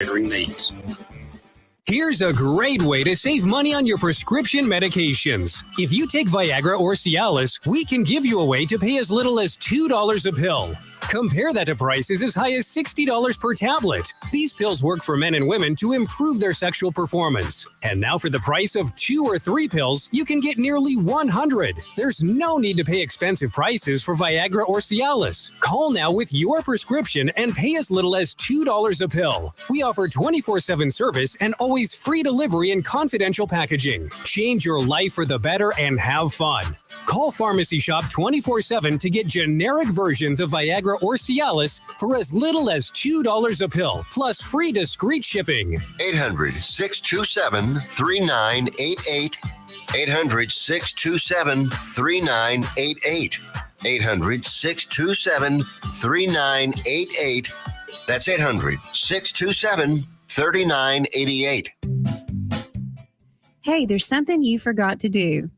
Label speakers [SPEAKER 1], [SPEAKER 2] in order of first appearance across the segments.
[SPEAKER 1] needs.
[SPEAKER 2] Here's a great way to save money on your prescription medications. If you take Viagra or Cialis, we can give you a way to pay as little as $2 a pill. Compare that to prices as high as $60 per tablet. These pills work for men and women to improve their sexual performance. And now for the price of 2 or 3 pills, you can get nearly 100. There's no need to pay expensive prices for Viagra or Cialis. Call now with your prescription and pay as little as $2 a pill. We offer 24/7 service and always free delivery and confidential packaging. Change your life for the better and have fun. Call Pharmacy Shop 24/7 to get generic versions of Viagra or Cialis for as little as $2 a pill, plus free discreet shipping.
[SPEAKER 3] 800-627-3988. 800-627-3988. 800-627-3988. That's 800-627-3988.
[SPEAKER 4] Hey, there's something you forgot to do.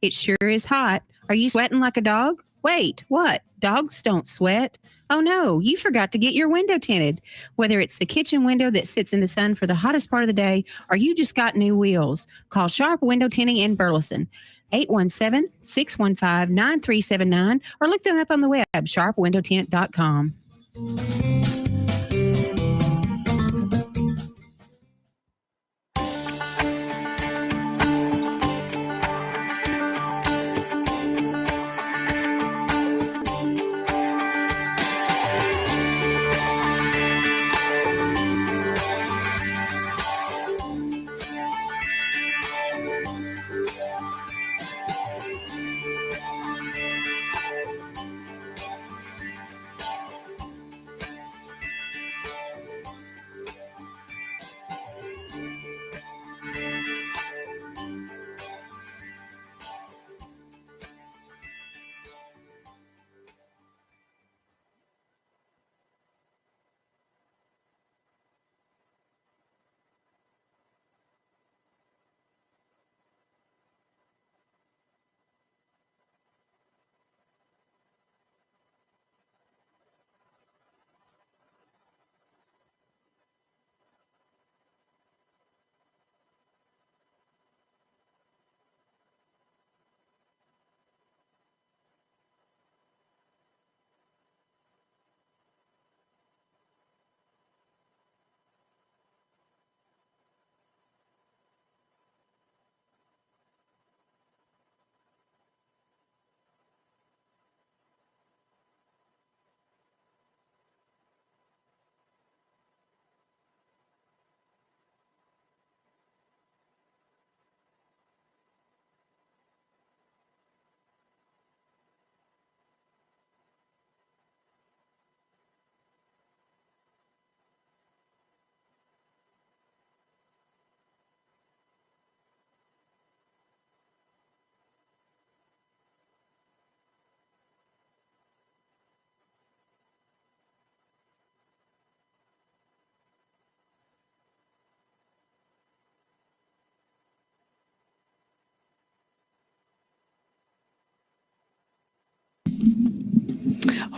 [SPEAKER 4] It sure is hot. Are you sweating like a dog? Wait, what? Dogs don't sweat. Oh no, you forgot to get your window tinted. Whether it's the kitchen window that sits in the sun for the hottest part of the day, or you just got new wheels, call Sharp Window Tinting in Burleson. 817-615-9379, or look them up on the web, sharpwindowtint.com.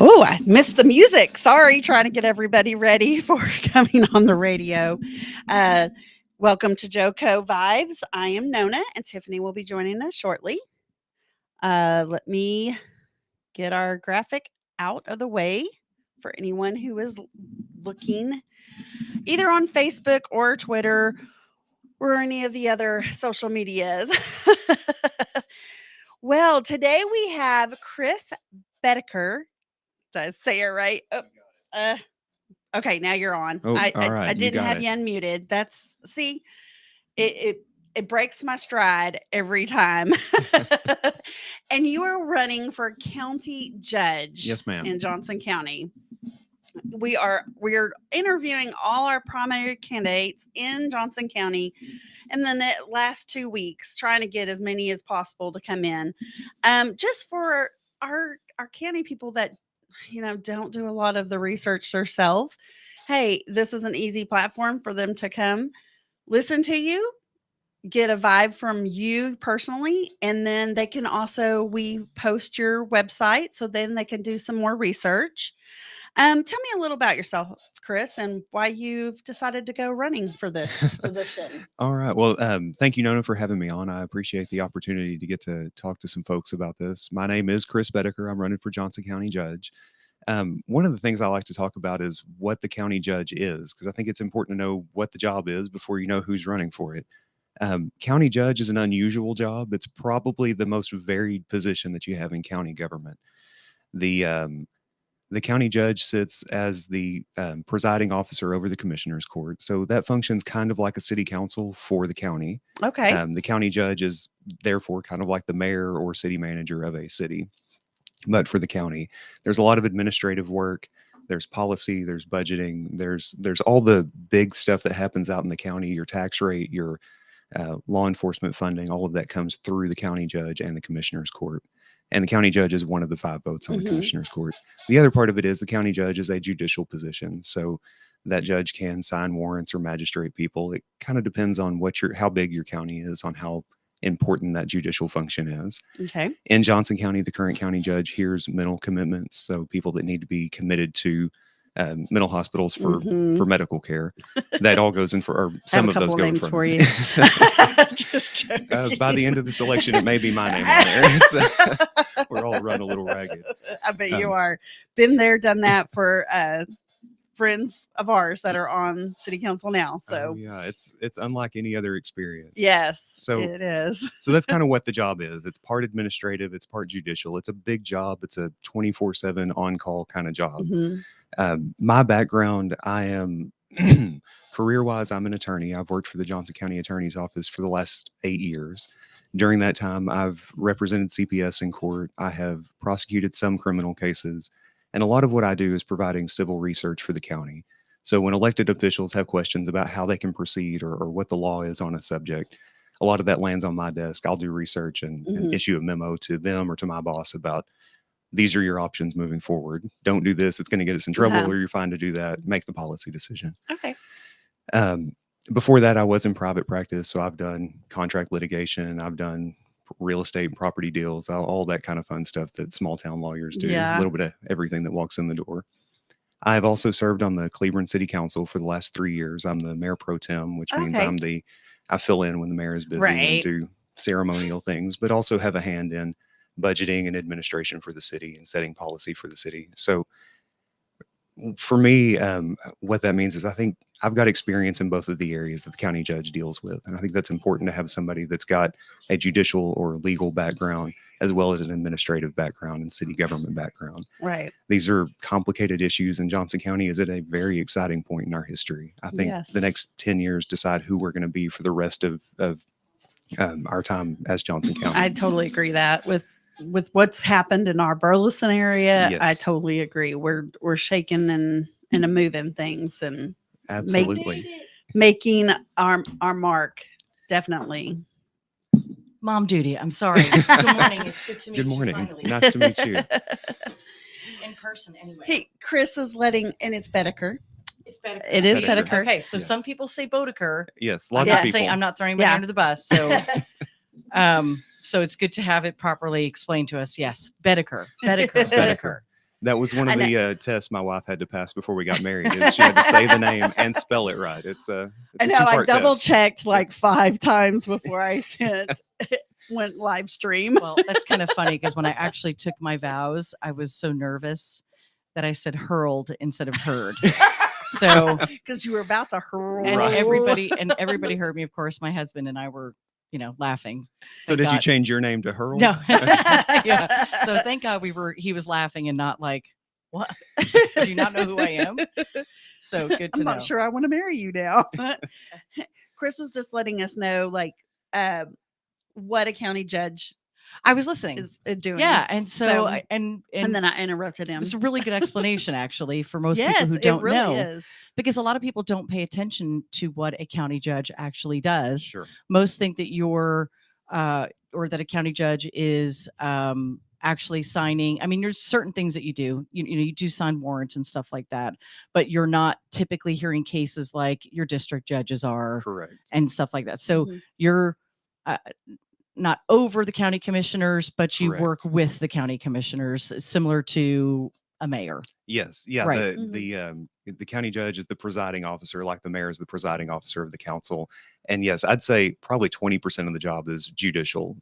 [SPEAKER 5] Oh, I missed the music. Sorry, trying to get everybody ready for coming on the radio. Welcome to JoCo Vibes. I am Nona, and Tiffany will be joining us shortly. Let me get our graphic out of the way for anyone who is looking either on Facebook or Twitter or any of the other social medias. Well, today we have Chris Boedeker. Did I say it right? Okay, now you're on.
[SPEAKER 6] Oh, all right.
[SPEAKER 5] I didn't have you unmuted. That's it breaks my stride every time. And you are running for county judge.
[SPEAKER 6] Yes, ma'am.
[SPEAKER 5] In Johnson County. We're interviewing all our primary candidates in Johnson County in the last 2 weeks, trying to get as many as possible to come in. Just for our county people that don't do a lot of the research themselves. Hey, this is an easy platform for them to come listen to you, get a vibe from you personally, and then they can also, we post your website so then they can do some more research. Tell me a little about yourself, Chris, and why you've decided to go running for this position.
[SPEAKER 1] All right. Well, thank you, Nona, for having me on. I appreciate the opportunity to get to talk to some folks about this. My name is Chris Boedeker. I'm running for Johnson County Judge. One of the things I like to talk about is what the county judge is, because I think it's important to know what the job is before you know who's running for it. County judge is an unusual job. It's probably the most varied position that you have in county government. The county judge sits as the presiding officer over the commissioner's court. So that functions kind of like a city council for the county.
[SPEAKER 5] Okay.
[SPEAKER 1] The county judge is therefore kind of like the mayor or city manager of a city. But for the county, there's a lot of administrative work. There's policy, there's budgeting, there's all the big stuff that happens out in the county, your tax rate, your law enforcement funding, all of that comes through the county judge and the commissioner's court. And the county judge is one of the 5 votes on the commissioner's court. The other part of it is the county judge is a judicial position. So that judge can sign warrants or magistrate people. It kind of depends on how big your county is, on how important that judicial function is.
[SPEAKER 5] Okay.
[SPEAKER 1] In Johnson County, the current county judge hears mental commitments. So people that need to be committed to mental hospitals for medical care. That all goes in for, or some of those go in
[SPEAKER 5] for you. Just joking.
[SPEAKER 1] By the end of this election, it may be my name on there. We're all run a little ragged.
[SPEAKER 5] I bet you are. Been there, done that for friends of ours that are on city council now. So
[SPEAKER 1] yeah, it's unlike any other experience.
[SPEAKER 5] Yes,
[SPEAKER 1] so
[SPEAKER 5] it is.
[SPEAKER 1] So that's kind of what the job is. It's part administrative, it's part judicial. It's a big job. It's a 24/7 on-call kind of job. My background, I am career-wise, I'm an attorney. I've worked for the Johnson County Attorney's Office for the last 8 years. During that time, I've represented CPS in court. I have prosecuted some criminal cases. And a lot of what I do is providing civil research for the county. So when elected officials have questions about how they can proceed or what the law is on a subject, a lot of that lands on my desk. I'll do research and issue a memo to them or to my boss about, these are your options moving forward. Don't do this. It's going to get us in trouble, or you're fine to do that. Make the policy decision.
[SPEAKER 5] Okay.
[SPEAKER 1] Before that, I was in private practice. So I've done contract litigation. I've done real estate and property deals, all that kind of fun stuff that small town lawyers do. A little bit of everything that walks in the door. I've also served on the Cleveland City Council for the last 3 years. I'm the mayor pro tem, which means I fill in when the mayor is busy and do ceremonial things, but also have a hand in budgeting and administration for the city and setting policy for the city. So for me, what that means is I think I've got experience in both of the areas that the county judge deals with. And I think that's important to have somebody that's got a judicial or legal background, as well as an administrative background and city government background.
[SPEAKER 5] Right.
[SPEAKER 1] These are complicated issues, and Johnson County is at a very exciting point in our history. I think the next 10 years decide who we're going to be for the rest of our time as Johnson County.
[SPEAKER 5] I totally agree that with what's happened in our Burleson area.
[SPEAKER 1] Yes.
[SPEAKER 5] I totally agree. We're shaking and moving things and
[SPEAKER 1] absolutely
[SPEAKER 5] making our mark. Definitely.
[SPEAKER 6] Mom duty. I'm sorry. Good morning. It's good to meet you.
[SPEAKER 1] Good morning.
[SPEAKER 6] Finally.
[SPEAKER 1] Nice to meet you.
[SPEAKER 6] In person, anyway.
[SPEAKER 5] Hey, Chris is letting, and it's Boedeker.
[SPEAKER 6] It's Boedeker.
[SPEAKER 5] It is
[SPEAKER 1] Boedeker.
[SPEAKER 5] Boedeker.
[SPEAKER 6] Okay, so
[SPEAKER 1] Yes.
[SPEAKER 6] some people say Boedeker.
[SPEAKER 1] Yes, lots
[SPEAKER 6] I'm
[SPEAKER 1] of
[SPEAKER 6] not
[SPEAKER 1] people.
[SPEAKER 6] saying, I'm not throwing anybody
[SPEAKER 5] Yeah.
[SPEAKER 6] under the bus. So, so it's good to have it properly explained to us. Yes, Boedeker.
[SPEAKER 1] Boedeker. That was one of the tests my wife had to pass before we got married. Is she had to say the name and spell it right. It's a
[SPEAKER 5] I know. I
[SPEAKER 1] two-part
[SPEAKER 5] double
[SPEAKER 1] test.
[SPEAKER 5] checked like 5 times before I went live stream.
[SPEAKER 6] Well, that's kind of funny because when I actually took my vows, I was so nervous that I said hurled instead of heard. So,
[SPEAKER 5] Because you were about to hurl.
[SPEAKER 6] and
[SPEAKER 1] Right.
[SPEAKER 6] everybody heard me. Of course, my husband and I were, laughing.
[SPEAKER 1] So
[SPEAKER 6] Thank
[SPEAKER 1] did you
[SPEAKER 6] God.
[SPEAKER 1] change your name to Hurl?
[SPEAKER 6] No. Yeah. So thank God he was laughing and not like, what? Do you not know who I am? So good to
[SPEAKER 5] I'm
[SPEAKER 6] know.
[SPEAKER 5] not sure I want to marry you now. Chris was just letting us know, like, what a county judge
[SPEAKER 6] I was listening.
[SPEAKER 5] is doing.
[SPEAKER 6] Yeah. And so,
[SPEAKER 5] So-
[SPEAKER 6] and
[SPEAKER 5] And then I interrupted
[SPEAKER 6] it
[SPEAKER 5] him.
[SPEAKER 6] was a really good explanation, actually, for most
[SPEAKER 5] Yes,
[SPEAKER 6] people who
[SPEAKER 5] it
[SPEAKER 6] don't
[SPEAKER 5] really
[SPEAKER 6] know.
[SPEAKER 5] is.
[SPEAKER 6] Because a lot of people don't pay attention to what a county judge actually does.
[SPEAKER 1] Sure.
[SPEAKER 6] Most think that or that a county judge is actually signing. I mean, there's certain things that you do. You do sign warrants and stuff like that, but you're not typically hearing cases like your district judges are
[SPEAKER 1] Correct.
[SPEAKER 6] and stuff like that. So
[SPEAKER 5] Mhm.
[SPEAKER 6] you're not over the county commissioners, but you work
[SPEAKER 1] Correct.
[SPEAKER 6] with the county commissioners, similar to a mayor.
[SPEAKER 1] Yes. Yeah.
[SPEAKER 6] Right.
[SPEAKER 1] The county judge is the presiding officer, like the mayor is the presiding officer of the council. And yes, I'd say probably 20% of the job is judicial.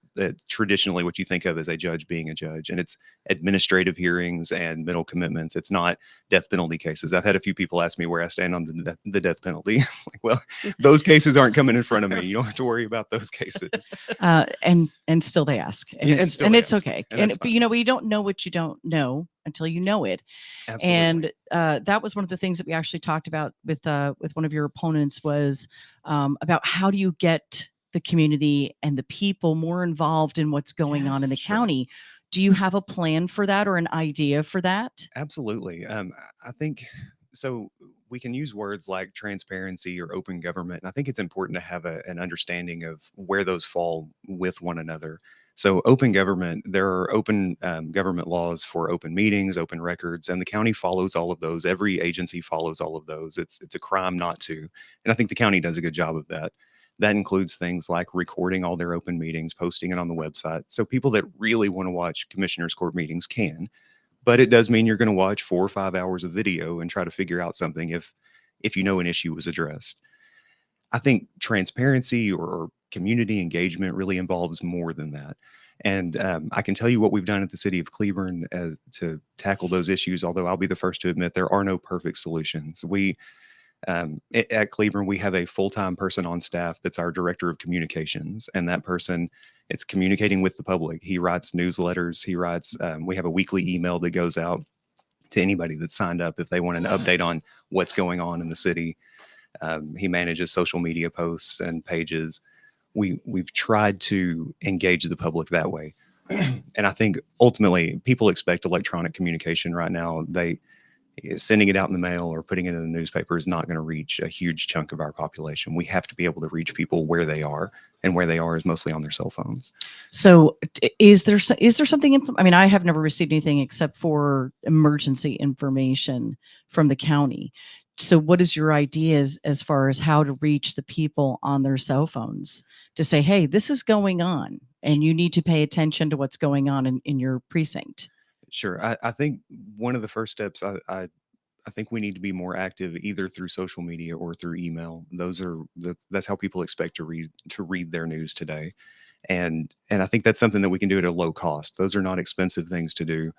[SPEAKER 1] Traditionally, what you think of as a judge being a judge, and it's administrative hearings and mental commitments. It's not death penalty cases. I've had a few people ask me where I stand on the death penalty. Like, well, those cases aren't coming in front of me. You don't have to worry about those cases.
[SPEAKER 6] And still they ask, and
[SPEAKER 1] Yeah,
[SPEAKER 6] it's okay.
[SPEAKER 1] And
[SPEAKER 6] But you know, we don't know what you don't know until you know it.
[SPEAKER 1] Absolutely.
[SPEAKER 6] And that was one of the things that we actually talked about with one of your opponents was about how do you get the community and the people more involved in what's going on in the county. Do you have a plan for that or an idea for that?
[SPEAKER 1] Absolutely. I think so. We can use words like transparency or open government. And I think it's important to have an understanding of where those fall with one another. So, open government, there are open government laws for open meetings, open records, and the county follows all of those. Every agency follows all of those. It's a crime not to. And I think the county does a good job of that. That includes things like recording all their open meetings, posting it on the website. So people that really want to watch commissioners court meetings can. But it does mean you're going to watch 4 or 5 hours of video and try to figure out something if you know an issue was addressed. I think transparency or community engagement really involves more than that. And I can tell you what we've done at the city of Cleburne to tackle those issues, although I'll be the first to admit there are no perfect solutions. At Cleburne, we have a full-time person on staff that's our director of communications, and that person, it's communicating with the public. He writes newsletters. We have a weekly email that goes out to anybody that's signed up if they want an update on what's going on in the city. He manages social media posts and pages. We've tried to engage the public that way. And I think ultimately people expect electronic communication right now. Sending it out in the mail or putting it in the newspaper is not going to reach a huge chunk of our population. We have to be able to reach people where they are, and where they are is mostly on their cell phones.
[SPEAKER 6] So is there something, I mean, I have never received anything except for emergency information from the county. So what is your idea as far as how to reach the people on their cell phones to say, hey, this is going on and you need to pay attention to what's going on in your precinct?
[SPEAKER 1] Sure. I think one of the first steps, I think we need to be more active either through social media or through email. That's how people expect to read their news today. And I think that's something that we can do at a low cost. Those are not expensive things to do.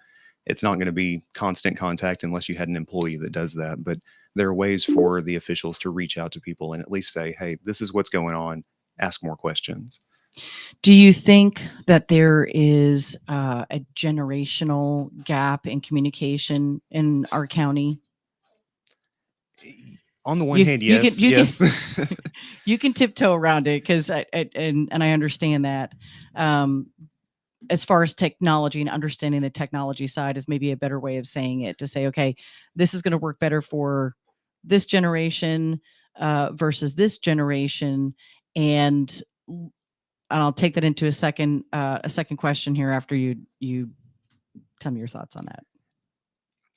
[SPEAKER 1] It's not going to be constant contact unless you had an employee that does that. But there are ways for the officials to reach out to people and at least say, hey, this is what's going on. Ask more questions.
[SPEAKER 6] Do you think that there is a generational gap in communication in our county?
[SPEAKER 1] On the one hand, yes. Yes.
[SPEAKER 6] You can tiptoe around it because I understand that. As far as technology and understanding the technology side is maybe a better way of saying it, to say, okay, this is going to work better for this generation versus this generation. And I'll take that into a second question here after you tell me your thoughts on that.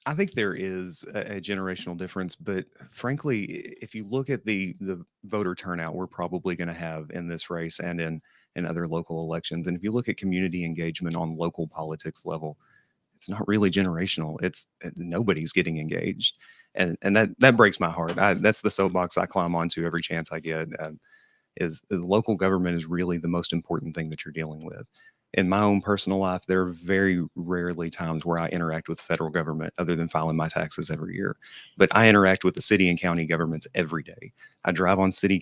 [SPEAKER 1] I think there is a generational difference, but frankly, if you look at the voter turnout we're probably going to have in this race and in other local elections, and if you look at community engagement on local politics level, it's not really generational. It's nobody's getting engaged, and that breaks my heart. That's the soapbox I climb onto every chance I get. Is local government is really the most important thing that you're dealing with. In my own personal life, there are very rarely times where I interact with federal government other than filing my taxes every year. But I interact with the city and county governments every day. I drive on city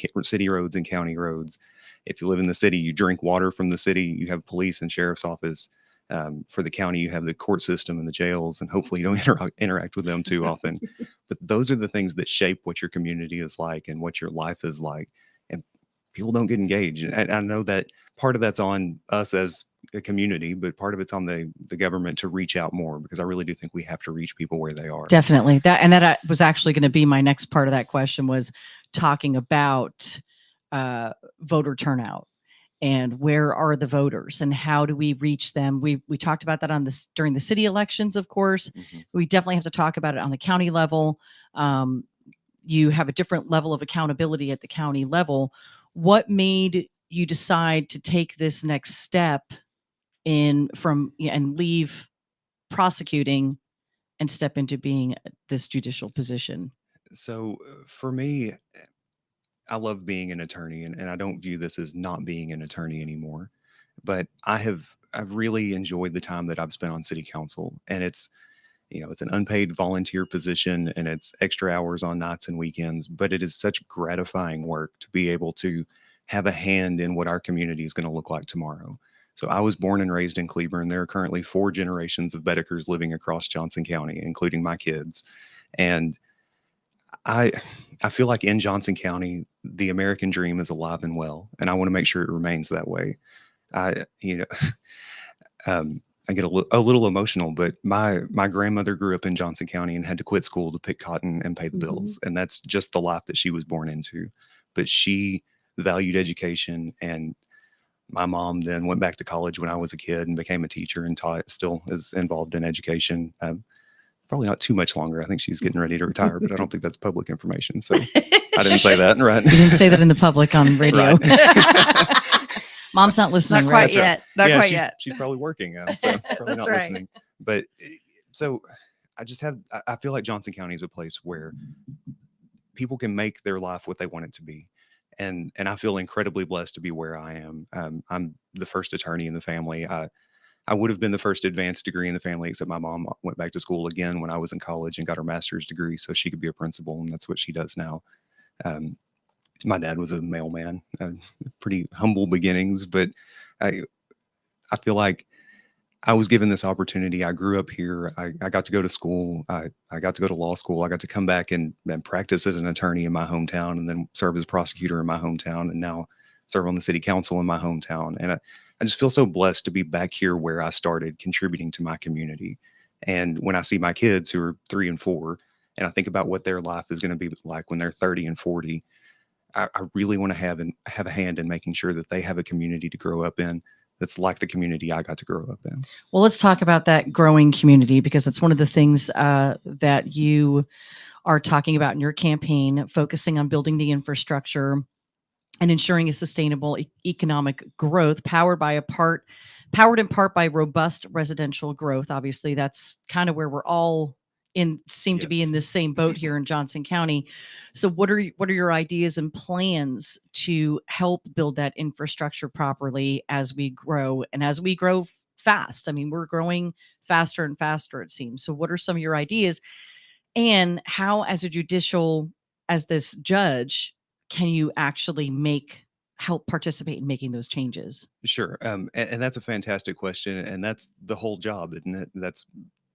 [SPEAKER 1] roads and county roads. If you live in the city, you drink water from the city. You have police and sheriff's office. For the county, you have the court system and the jails, and hopefully you don't interact with them too often. But those are the things that shape what your community is like and what your life is like. And people don't get engaged. And I know that part of that's on us as a community, but part of it's on the government to reach out more, because I really do think we have to reach people where they are.
[SPEAKER 6] Definitely. That was actually going to be my next part of that question, was talking about voter turnout and where are the voters and how do we reach them. We talked about that during the city elections, of course. Mm-hmm. We definitely have to talk about it on the county level. You have a different level of accountability at the county level. What made you decide to take this next step and leave prosecuting and step into being this judicial position?
[SPEAKER 1] So for me, I love being an attorney, and I don't view this as not being an attorney anymore. But I've really enjoyed the time that I've spent on city council, and it's an unpaid volunteer position, and it's extra hours on nights and weekends, but it is such gratifying work to be able to have a hand in what our community is going to look like tomorrow. So I was born and raised in Cleburne. There are currently 4 generations of Boedekers living across Johnson County, including my kids. And I I feel like in Johnson County, the American dream is alive and well, and I want to make sure it remains that way. I, you know, I get a little emotional, but my grandmother grew up in Johnson County and had to quit school to pick cotton and pay the bills, and that's just the life that she was born into. But she valued education, and my mom then went back to college when I was a kid and became a teacher and taught. Still is involved in education. Probably not too much longer. I think she's getting ready to retire, but I don't think that's public information. So I didn't say that, right?
[SPEAKER 6] You didn't say that in the public on radio.
[SPEAKER 1] Right.
[SPEAKER 6] Mom's not listening.
[SPEAKER 5] Not
[SPEAKER 6] right?
[SPEAKER 5] quite yet. Not
[SPEAKER 1] Yeah,
[SPEAKER 5] quite
[SPEAKER 1] she's,
[SPEAKER 5] yet.
[SPEAKER 1] she's probably working, so probably
[SPEAKER 5] That's
[SPEAKER 1] not
[SPEAKER 5] right.
[SPEAKER 1] listening. But so I feel like Johnson County is a place where people can make their life what they want it to be. And I feel incredibly blessed to be where I am. I'm the first attorney in the family. I would have been the first advanced degree in the family, except my mom went back to school again when I was in college and got her master's degree so she could be a principal, and that's what she does now. My dad was a mailman, pretty humble beginnings, but I feel like I was given this opportunity. I grew up here. I got to go to school. I got to go to law school. I got to come back and practice as an attorney in my hometown, and then serve as a prosecutor in my hometown, and now serve on the city council in my hometown. And I just feel so blessed to be back here where I started, contributing to my community. And when I see my kids who are 3 and 4, and I think about what their life is going to be like when they're 30 and 40, I really want to have a hand in making sure that they have a community to grow up in that's like the community I got to grow up in.
[SPEAKER 6] Well, let's talk about that growing community, because that's one of the things that you are talking about in your campaign, focusing on building the infrastructure and ensuring a sustainable economic growth powered in part by robust residential growth. Obviously, that's kind of where we're all seem to be in this same boat here in Johnson County. So what are your ideas and plans to help build that infrastructure properly as we grow, and as we grow fast? I mean, we're growing faster and faster, it seems. So what are some of your ideas, and how, as this judge, can you actually help participate in making those changes?
[SPEAKER 1] Sure. And that's a fantastic question. And that's the whole job, isn't it? That's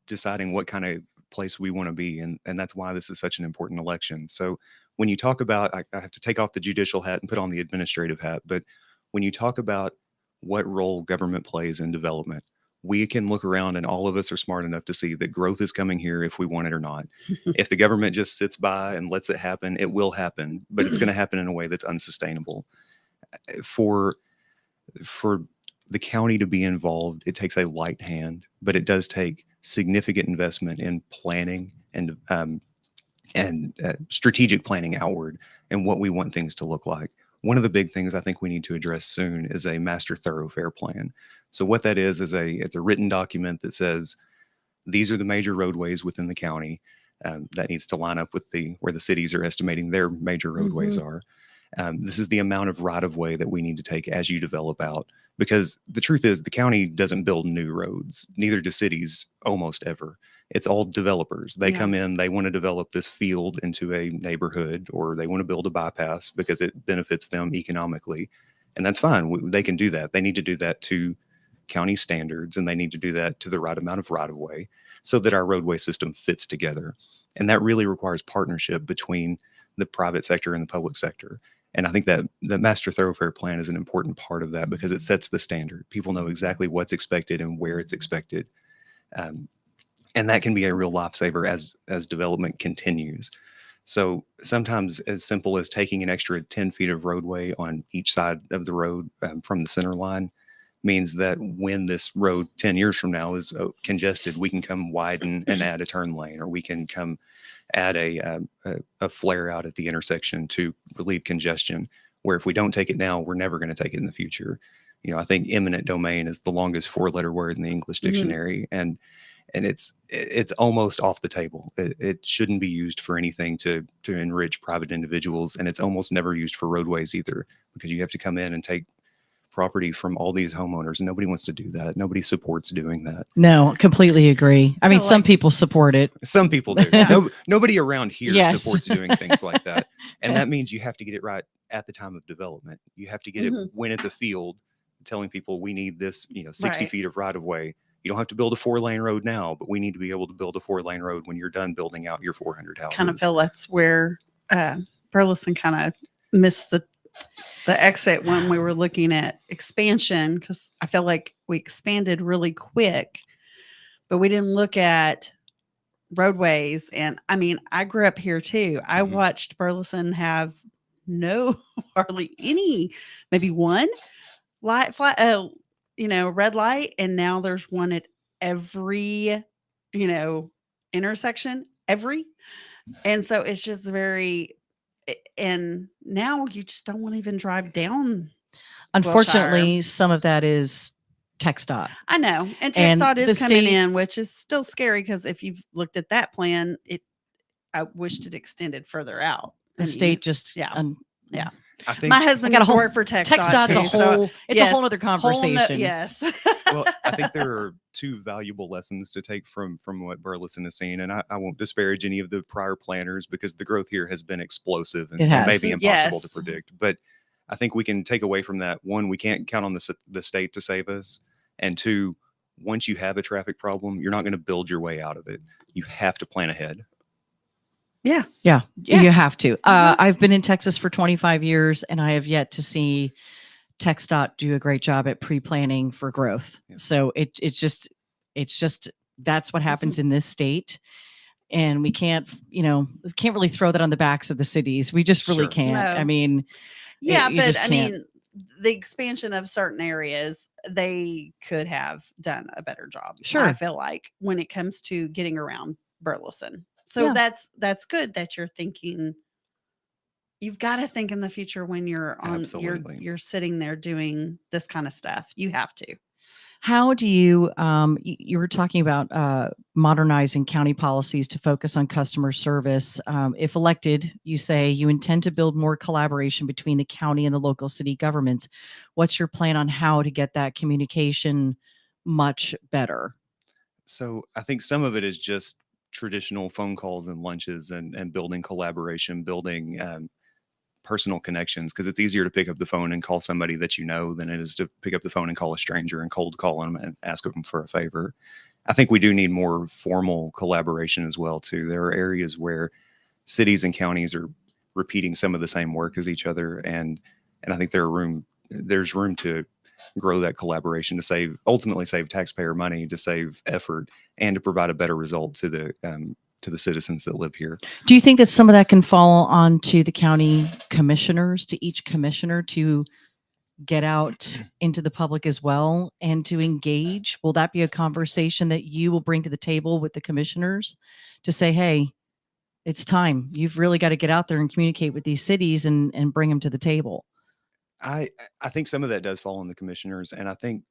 [SPEAKER 1] deciding what kind of place we want to be. And that's why this is such an important election. So when you talk about, I have to take off the judicial hat and put on the administrative hat, but when you talk about what role government plays in development, we can look around, and all of us are smart enough to see that growth is coming here if we want it or not. If the government just sits by and lets it happen, it will happen, but it's going to happen in a way that's unsustainable. For the county to be involved, it takes a light hand, but it does take significant investment in planning and strategic planning outward and what we want things to look like. One of the big things I think we need to address soon is a master thoroughfare plan. So what that is it's a written document that says these are the major roadways within the county. That needs to line up with where the cities are estimating their major roadways are. This is the amount of right-of-way that we need to take as you develop out. Because the truth is, the county doesn't build new roads, neither do cities almost ever. It's all developers. They come in, they want to develop this field into a neighborhood, or they want to build a bypass because it benefits them economically. And that's fine. They can do that. They need to do that to county standards, and they need to do that to the right amount of right-of-way so that our roadway system fits together. And that really requires partnership between the private sector and the public sector. And I think that the master thoroughfare plan is an important part of that, because it sets the standard. People know exactly what's expected and where it's expected. And that can be a real lifesaver as development continues. So sometimes as simple as taking an extra 10 feet of roadway on each side of the road from the center line means that when this road 10 years from now is congested, we can come widen and add a turn lane, or we can come add a flare out at the intersection to relieve congestion, where if we don't take it now, we're never going to take it in the future. I think eminent domain is the longest 4-letter word in the English dictionary. And and it's almost off the table. It shouldn't be used for anything to enrich private individuals, and it's almost never used for roadways either, because you have to come in and take property from all these homeowners, and nobody wants to do that. Nobody supports doing that.
[SPEAKER 6] No, completely agree. I mean, some people support it.
[SPEAKER 1] Some people do. Nobody around here
[SPEAKER 6] Yes.
[SPEAKER 1] supports doing things like that. And that means you have to get it right at the time of development. You have to get it when it's a field, telling people we need this, 60 feet of right of way. You don't have to build a 4-lane road now, but we need to be able to build a 4-lane road when you're done building out your 400 houses.
[SPEAKER 5] Kind of feel that's where Burleson kind of missed the exit when we were looking at expansion, because I feel like we expanded really quick, but we didn't look at roadways. And I mean, I grew up here too. I watched Burleson have hardly any, maybe one light, red light, and now there's one at every, intersection, and so it's just very. And now you just don't want to even drive down.
[SPEAKER 6] Unfortunately,
[SPEAKER 5] Wilshire.
[SPEAKER 6] some of that is TxDOT.
[SPEAKER 5] I know. And
[SPEAKER 6] And
[SPEAKER 5] TxDOT
[SPEAKER 6] the
[SPEAKER 5] is coming
[SPEAKER 6] state-
[SPEAKER 5] in, which is still scary, because if you've looked at that plan, I wished it extended further out.
[SPEAKER 6] The
[SPEAKER 5] And
[SPEAKER 6] state just
[SPEAKER 5] yeah.
[SPEAKER 6] yeah.
[SPEAKER 1] I think,
[SPEAKER 5] my husband
[SPEAKER 6] got a
[SPEAKER 5] used to
[SPEAKER 6] whole-
[SPEAKER 5] work for TxDOT.
[SPEAKER 6] TxDOT's a
[SPEAKER 5] too, so
[SPEAKER 6] whole it's
[SPEAKER 5] yes,
[SPEAKER 6] a whole other conversation.
[SPEAKER 5] yes.
[SPEAKER 1] well, I think there are two valuable lessons to take from what Burleson has seen, and I won't disparage any of the prior planners, because the growth here has been explosive and
[SPEAKER 6] It has.
[SPEAKER 1] maybe impossible to
[SPEAKER 5] Yes.
[SPEAKER 1] predict. But I think we can take away from that: one, we can't count on the state to save us, and two, once you have a traffic problem, you're not going to build your way out of it. You have to plan ahead.
[SPEAKER 6] Yeah,
[SPEAKER 5] Yeah.
[SPEAKER 6] you have to. I've been in Texas for 25 years, and I have yet to see TxDOT do a great job at pre-planning for growth.
[SPEAKER 1] Yeah.
[SPEAKER 6] So it's just that's what happens in this state, and we can't really throw that on the backs of the cities. We just really
[SPEAKER 1] Sure.
[SPEAKER 6] can't.
[SPEAKER 5] No.
[SPEAKER 6] I mean,
[SPEAKER 5] Yeah,
[SPEAKER 6] you
[SPEAKER 5] but
[SPEAKER 6] just
[SPEAKER 5] I
[SPEAKER 6] can't.
[SPEAKER 5] mean, the expansion of certain areas, they could have done a better job.
[SPEAKER 6] Sure.
[SPEAKER 5] I feel like, when it comes to getting around Burleson. So
[SPEAKER 6] Yeah.
[SPEAKER 5] that's good that you're thinking. You've got to think in the future when you're on
[SPEAKER 1] Absolutely.
[SPEAKER 5] you're sitting there doing this kind of stuff. You have to.
[SPEAKER 6] How do you you were talking about modernizing county policies to focus on customer service. If elected, you say you intend to build more collaboration between the county and the local city governments. What's your plan on how to get that communication much better?
[SPEAKER 1] So I think some of it is just traditional phone calls and lunches, and building collaboration, building personal connections, because it's easier to pick up the phone and call somebody that you know than it is to pick up the phone and call a stranger and cold call them and ask them for a favor. I think we do need more formal collaboration as well too. There are areas where cities and counties are repeating some of the same work as each other, and I think there's room to grow that collaboration to ultimately save taxpayer money, to save effort, and to provide a better result to the citizens that live here.
[SPEAKER 6] Do you think that some of that can fall onto the county commissioners, to each commissioner to get out into the public as well and to engage? Will that be a conversation that you will bring to the table with the commissioners to say, hey, it's time. You've really got to get out there and communicate with these cities and bring them to the table?
[SPEAKER 1] I think some of that does fall on the commissioners, and I think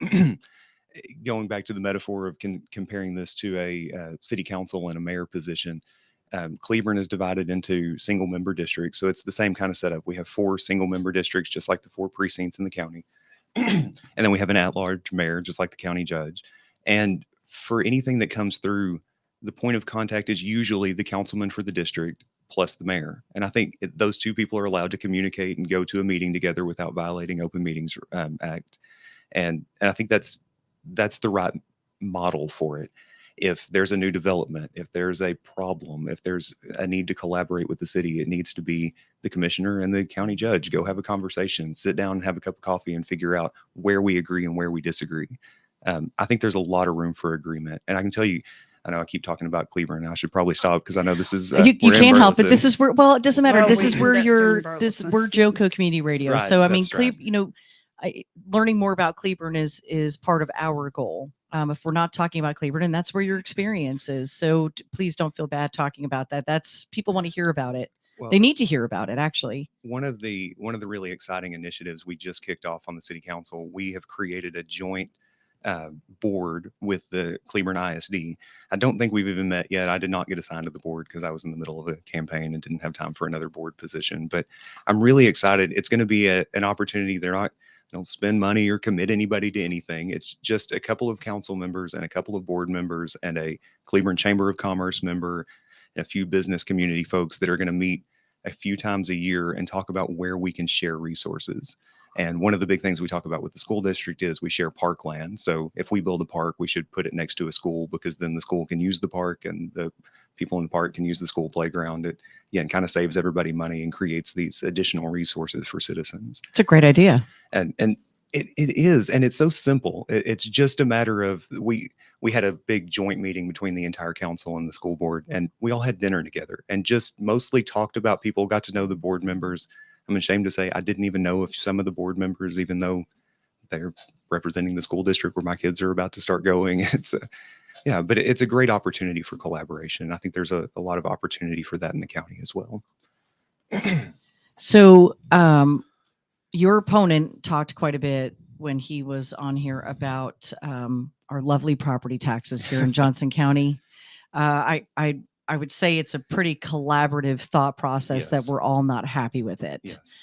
[SPEAKER 1] going back to the metaphor of comparing this to a city council and a mayor position, Cleburne is divided into single member districts. So it's the same kind of setup. We have 4 single member districts, just like the 4 precincts in the county. And then we have an at-large mayor, just like the county judge. And for anything that comes through, the point of contact is usually the councilman for the district plus the mayor. And I think those 2 people are allowed to communicate and go to a meeting together without violating Open Meetings Act. And I think that's the right model for it. If there's a new development, if there's a problem, if there's a need to collaborate with the city, it needs to be the commissioner and the county judge. Go have a conversation, sit down and have a cup of coffee and figure out where we agree and where we disagree. I think there's a lot of room for agreement. And I can tell you, I know I keep talking about Cleburne. I should probably stop, because I know this is
[SPEAKER 6] you can't help it. This is where, well, it doesn't matter.
[SPEAKER 5] Well,
[SPEAKER 6] this
[SPEAKER 5] we
[SPEAKER 6] is where
[SPEAKER 5] ended up doing
[SPEAKER 6] we're JoCo Community Radio.
[SPEAKER 1] Right,
[SPEAKER 6] So I mean,
[SPEAKER 1] that's right.
[SPEAKER 6] learning more about Cleburne is part of our goal. If we're not talking about Cleburne, and that's where your experience is. So please don't feel bad talking about that. People want to hear about it.
[SPEAKER 1] Well,
[SPEAKER 6] They need to hear about it, actually.
[SPEAKER 1] one of the really exciting initiatives we just kicked off on the city council, we have created a joint board with the Cleburne ISD. I don't think we've even met yet. I did not get assigned to the board because I was in the middle of a campaign and didn't have time for another board position. But I'm really excited. It's going to be an opportunity. They don't spend money or commit anybody to anything. It's just a couple of council members and a couple of board members and a Cleburne Chamber of Commerce member and a few business community folks that are going to meet a few times a year and talk about where we can share resources. And one of the big things we talk about with the school district is we share parkland. So if we build a park, we should put it next to a school because then the school can use the park and the people in the park can use the school playground. It kind of saves everybody money and creates these additional resources for citizens.
[SPEAKER 6] It's a great idea.
[SPEAKER 1] And it is, and it's so simple. It's just a matter of we had a big joint meeting between the entire council and the school board, and we all had dinner together and just mostly talked about people, got to know the board members. I'm ashamed to say I didn't even know if some of the board members, even though they're representing the school district where my kids are about to start going. But it's a great opportunity for collaboration. I think there's a lot of opportunity for that in the county as well.
[SPEAKER 6] So your opponent talked quite a bit when he was on here about our lovely property taxes here in Johnson County. I would say it's a pretty collaborative thought process that we're all not happy with it.
[SPEAKER 1] Yes.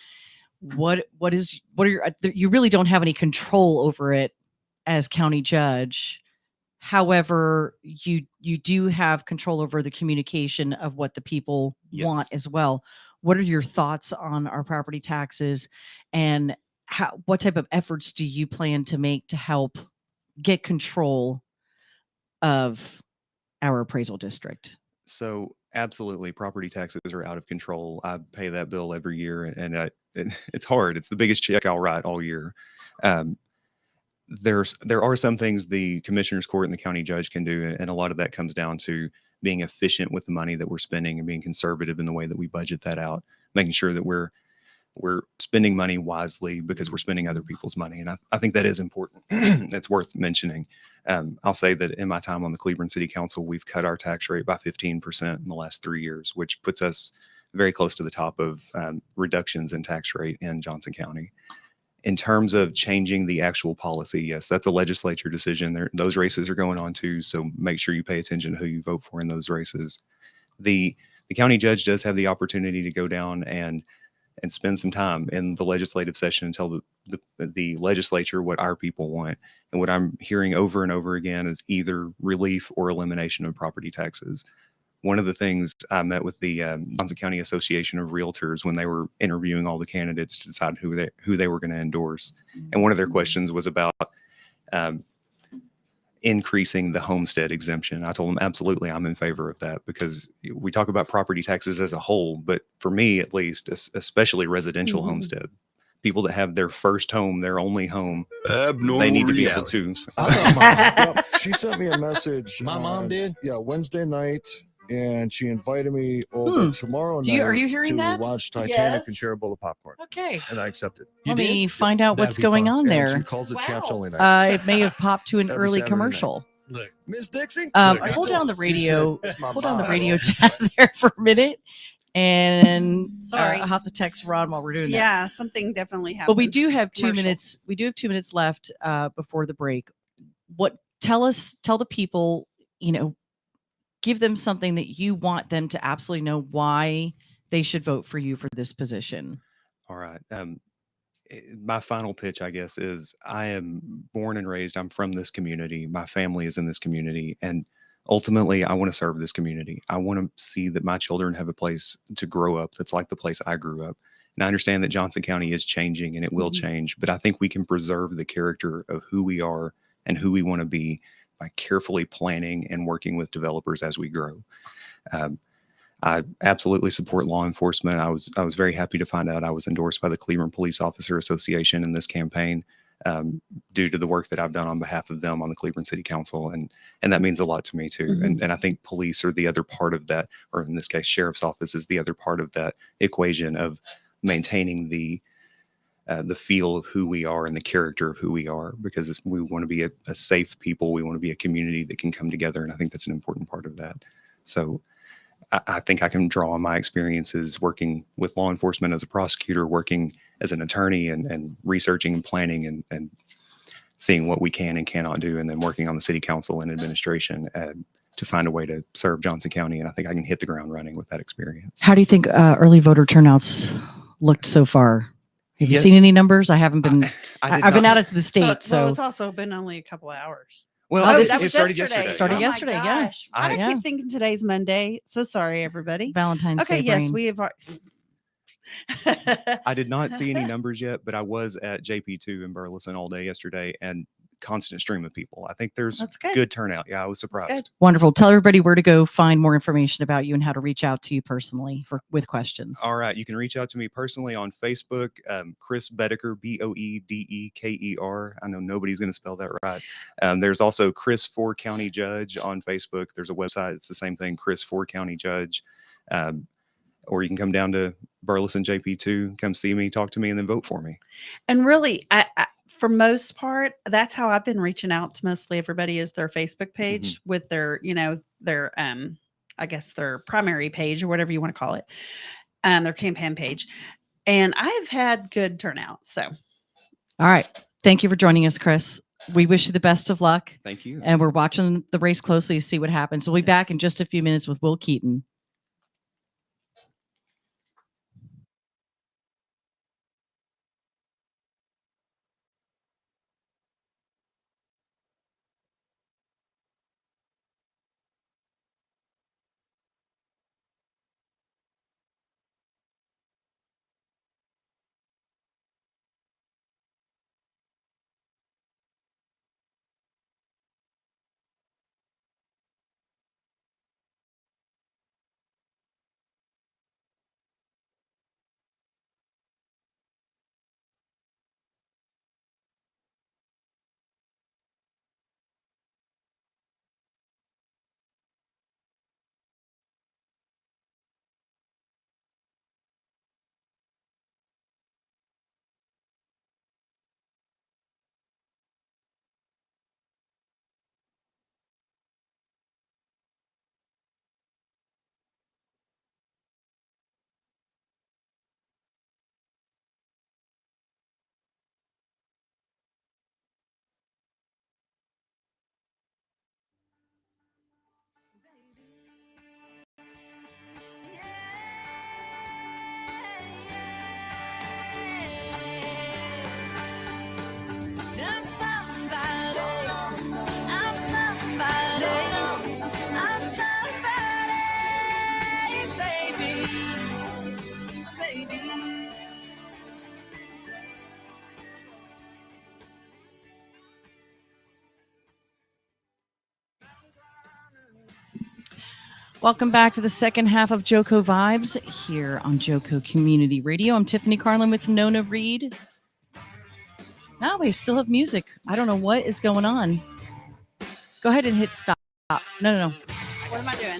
[SPEAKER 6] What are your, you really don't have any control over it as county judge. However, you do have control over the communication of what the people want as well. What are your thoughts on our property taxes, and what type of efforts do you plan to make to help get control of our appraisal district?
[SPEAKER 1] So absolutely, property taxes are out of control. I pay that bill every year, and it's hard. It's the biggest check I'll write all year. There are some things the commissioner's court and the county judge can do, and a lot of that comes down to being efficient with the money that we're spending and being conservative in the way that we budget that out, making sure that we're spending money wisely because we're spending other people's money. And I think that is important. It's worth mentioning. I'll say that in my time on the Cleburne City Council, we've cut our tax rate by 15% in the last 3 years, which puts us very close to the top of reductions in tax rate in Johnson County. In terms of changing the actual policy, yes, that's a legislature decision. Those races are going on too, so make sure you pay attention to who you vote for in those races. The county judge does have the opportunity to go down and spend some time in the legislative session and tell the legislature what our people want. And what I'm hearing over and over again is either relief or elimination of property taxes. One of the things I met with the Johnson County Association of Realtors when they were interviewing all the candidates to decide who they were going to endorse. And one of their questions was about increasing the homestead exemption. I told them, absolutely, I'm in favor of that, because we talk about property taxes as a whole, but for me, at least, especially residential homestead, people that have their first home, their only home, they need to be able to.
[SPEAKER 7] She sent me a message.
[SPEAKER 8] My mom did?
[SPEAKER 7] Yeah, Wednesday night. And she invited me over tomorrow night
[SPEAKER 6] are you hearing
[SPEAKER 7] to
[SPEAKER 6] that?
[SPEAKER 7] watch Titanic and share a bowl of popcorn.
[SPEAKER 6] Okay.
[SPEAKER 7] And I accepted.
[SPEAKER 6] Let me find out what's going on
[SPEAKER 7] And
[SPEAKER 6] there.
[SPEAKER 7] she calls it Champs Only Night.
[SPEAKER 6] It may have popped to an
[SPEAKER 7] Every
[SPEAKER 6] early
[SPEAKER 7] Saturday
[SPEAKER 6] commercial.
[SPEAKER 8] Look,
[SPEAKER 7] Miss Dixie?
[SPEAKER 6] Hold down the radio. Hold down the radio tab there for a minute. And
[SPEAKER 5] Sorry.
[SPEAKER 6] I'll have to text Rod while we're doing that.
[SPEAKER 5] Yeah, something definitely happened.
[SPEAKER 6] But we do have 2
[SPEAKER 5] Commercial.
[SPEAKER 6] minutes. We do have 2 minutes left before the break. Tell the people, give them something that you want them to absolutely know why they should vote for you for this position.
[SPEAKER 1] All right. My final pitch, I guess, is I am born and raised. I'm from this community. My family is in this community. And ultimately, I want to serve this community. I want to see that my children have a place to grow up that's like the place I grew up. And I understand that Johnson County is changing and it will change, but I think we can preserve the character of who we are and who we want to be by carefully planning and working with developers as we grow. I absolutely support law enforcement. I was very happy to find out I was endorsed by the Cleburne Police Officer Association in this campaign due to the work that I've done on behalf of them on the Cleburne City Council. And that means a lot to me too. And I think police are the other part of that, or in this case, sheriff's office is the other part of that equation of maintaining the feel of who we are and the character of who we are, because we want to be a safe people. We want to be a community that can come together. And I think that's an important part of that. So I think I can draw on my experiences working with law enforcement as a prosecutor, working as an attorney, and researching and planning and seeing what we can and cannot do, and then working on the city council and administration to find a way to serve Johnson County. And I think I can hit the ground running with that experience.
[SPEAKER 6] How do you think early voter turnouts looked so far? Have you seen any numbers? I haven't been. I've been out of the state, so
[SPEAKER 5] well, it's also been only a couple of hours.
[SPEAKER 1] Well, it
[SPEAKER 5] that was
[SPEAKER 1] started yesterday.
[SPEAKER 6] Started
[SPEAKER 5] Oh
[SPEAKER 6] yesterday,
[SPEAKER 5] my
[SPEAKER 6] yeah.
[SPEAKER 5] gosh. I keep thinking today's Monday. So sorry, everybody.
[SPEAKER 6] Valentine's Day.
[SPEAKER 5] Okay, yes,
[SPEAKER 6] brain.
[SPEAKER 5] we have.
[SPEAKER 1] I did not see any numbers yet, but I was at JP2 in Burleson all day yesterday, and constant stream of people. I think there's
[SPEAKER 5] That's good.
[SPEAKER 1] good turnout. Yeah, I was
[SPEAKER 5] That's
[SPEAKER 1] surprised.
[SPEAKER 6] Wonderful. Tell everybody where to go find more information about you and how to reach out to you personally with questions.
[SPEAKER 1] All right. You can reach out to me personally on Facebook, Chris Boedeker, Boedeker. I know nobody's going to spell that right. There's also Chris 4 County Judge on Facebook. There's a website. It's the same thing, Chris 4 County Judge. Or you can come down to Burleson JP2, come see me, talk to me, and then vote for me.
[SPEAKER 5] And really, I for most part, that's how I've been reaching out to mostly everybody is their Facebook page with their, their I guess their primary page or whatever you want to call it, their campaign page. And I've had good turnout. So,
[SPEAKER 6] all right. Thank you for joining us, Chris. We wish you the best of luck.
[SPEAKER 1] Thank you.
[SPEAKER 6] And we're watching the race closely to see what happens. We'll be back in just a few minutes with Will Keeton. Welcome back to the second half of JoCo Vibes here on JoCo Community Radio. I'm Tiffany Carlin with Nona Reed. Now we still have music. I don't know what is going on. Go ahead and hit stop. No.
[SPEAKER 5] what am I doing?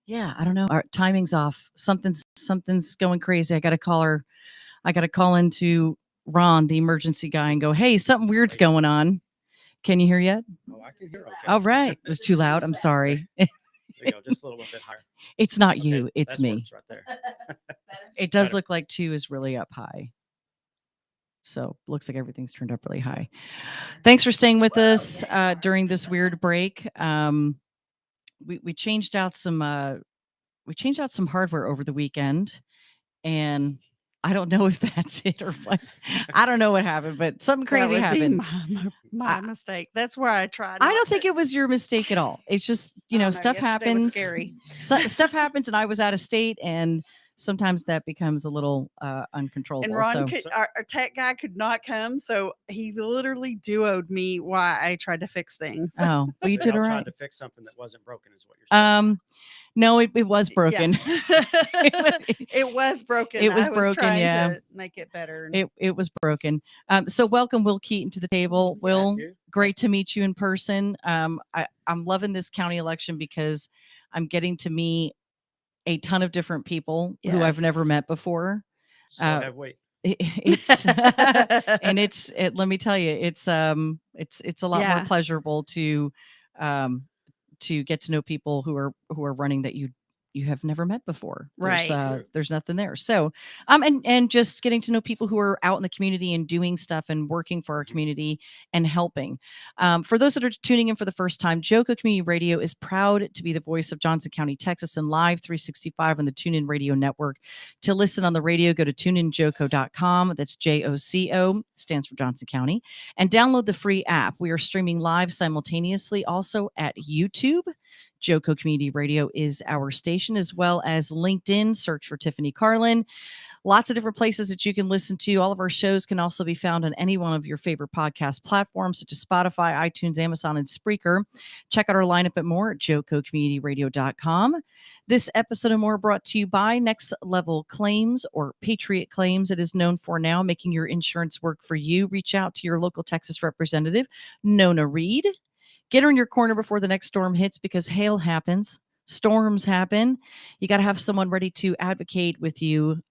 [SPEAKER 6] Yeah, I don't know. Our timing's off. Something's going crazy. I got to call her. I got to call into Ron, the emergency guy, and go, hey, something weird's going on. Can you hear yet?
[SPEAKER 8] Oh, I can hear okay.
[SPEAKER 6] All right. It was too loud. I'm sorry.
[SPEAKER 8] There you go. Just a little bit higher.
[SPEAKER 6] It's not
[SPEAKER 8] Okay,
[SPEAKER 6] you. It's
[SPEAKER 8] that
[SPEAKER 6] me.
[SPEAKER 8] works right there.
[SPEAKER 6] It does
[SPEAKER 8] Better.
[SPEAKER 6] look like 2 is really up high. So looks like everything's turned up really high. Thanks for staying with us during this weird break. We changed out some hardware over the weekend, and I don't know if that's it or what. I don't know what happened, but something crazy
[SPEAKER 5] That would be
[SPEAKER 6] happened.
[SPEAKER 5] my mistake. That's where I tried.
[SPEAKER 6] I don't think it was your mistake at all. It's just, stuff happens.
[SPEAKER 5] Scary.
[SPEAKER 6] Stuff happens, and I was out of state, and sometimes that becomes a little uncontrollable.
[SPEAKER 5] And Ron,
[SPEAKER 6] so.
[SPEAKER 5] our tech guy could not come, so he literally duoed me while I tried to fix things.
[SPEAKER 6] Oh, well, you did all
[SPEAKER 8] Trying
[SPEAKER 6] right.
[SPEAKER 8] to fix something that wasn't broken is what you're saying.
[SPEAKER 6] No, it was broken.
[SPEAKER 5] Yeah. It was broken.
[SPEAKER 6] It was
[SPEAKER 5] I
[SPEAKER 6] broken,
[SPEAKER 5] trying
[SPEAKER 6] yeah.
[SPEAKER 5] to make it better.
[SPEAKER 6] It was broken. So welcome, Will Keeton, to the table. Will,
[SPEAKER 8] Yes.
[SPEAKER 6] great to meet you in person. I'm loving this county election because I'm getting to meet a ton of different people who I've never
[SPEAKER 5] Yes.
[SPEAKER 6] met before.
[SPEAKER 8] So have we.
[SPEAKER 6] It's and let me tell you, it's a lot more pleasurable to get to know people who are running that you you have never met before.
[SPEAKER 5] Right.
[SPEAKER 6] There's nothing there. So, and just getting to know people who are out in the community and doing stuff and working for our community and helping. For those that are tuning in for the first time, JoCo Community Radio is proud to be the voice of Johnson County, Texas, and live 365 on the TuneIn Radio Network. To listen on the radio, go to tuneinjoco.com. That's JOCO, stands for Johnson County, and download the free app. We are streaming live simultaneously also at YouTube. JoCo Community Radio is our station, as well as LinkedIn. Search for Tiffany Carlin. Lots of different places that you can listen to. All of our shows can also be found on any one of your favorite podcast platforms, such as Spotify, iTunes, Amazon, and Spreaker. Check out our lineup at more at JoCoCommunityRadio.com. This episode and more brought to you by Next Level Claims, or Patriot Claims, it is known for now, making your insurance work for you. Reach out to your local Texas representative, Nona Reed. Get her in your corner before the next storm hits, because hail happens, storms happen. You got to have someone ready to advocate with you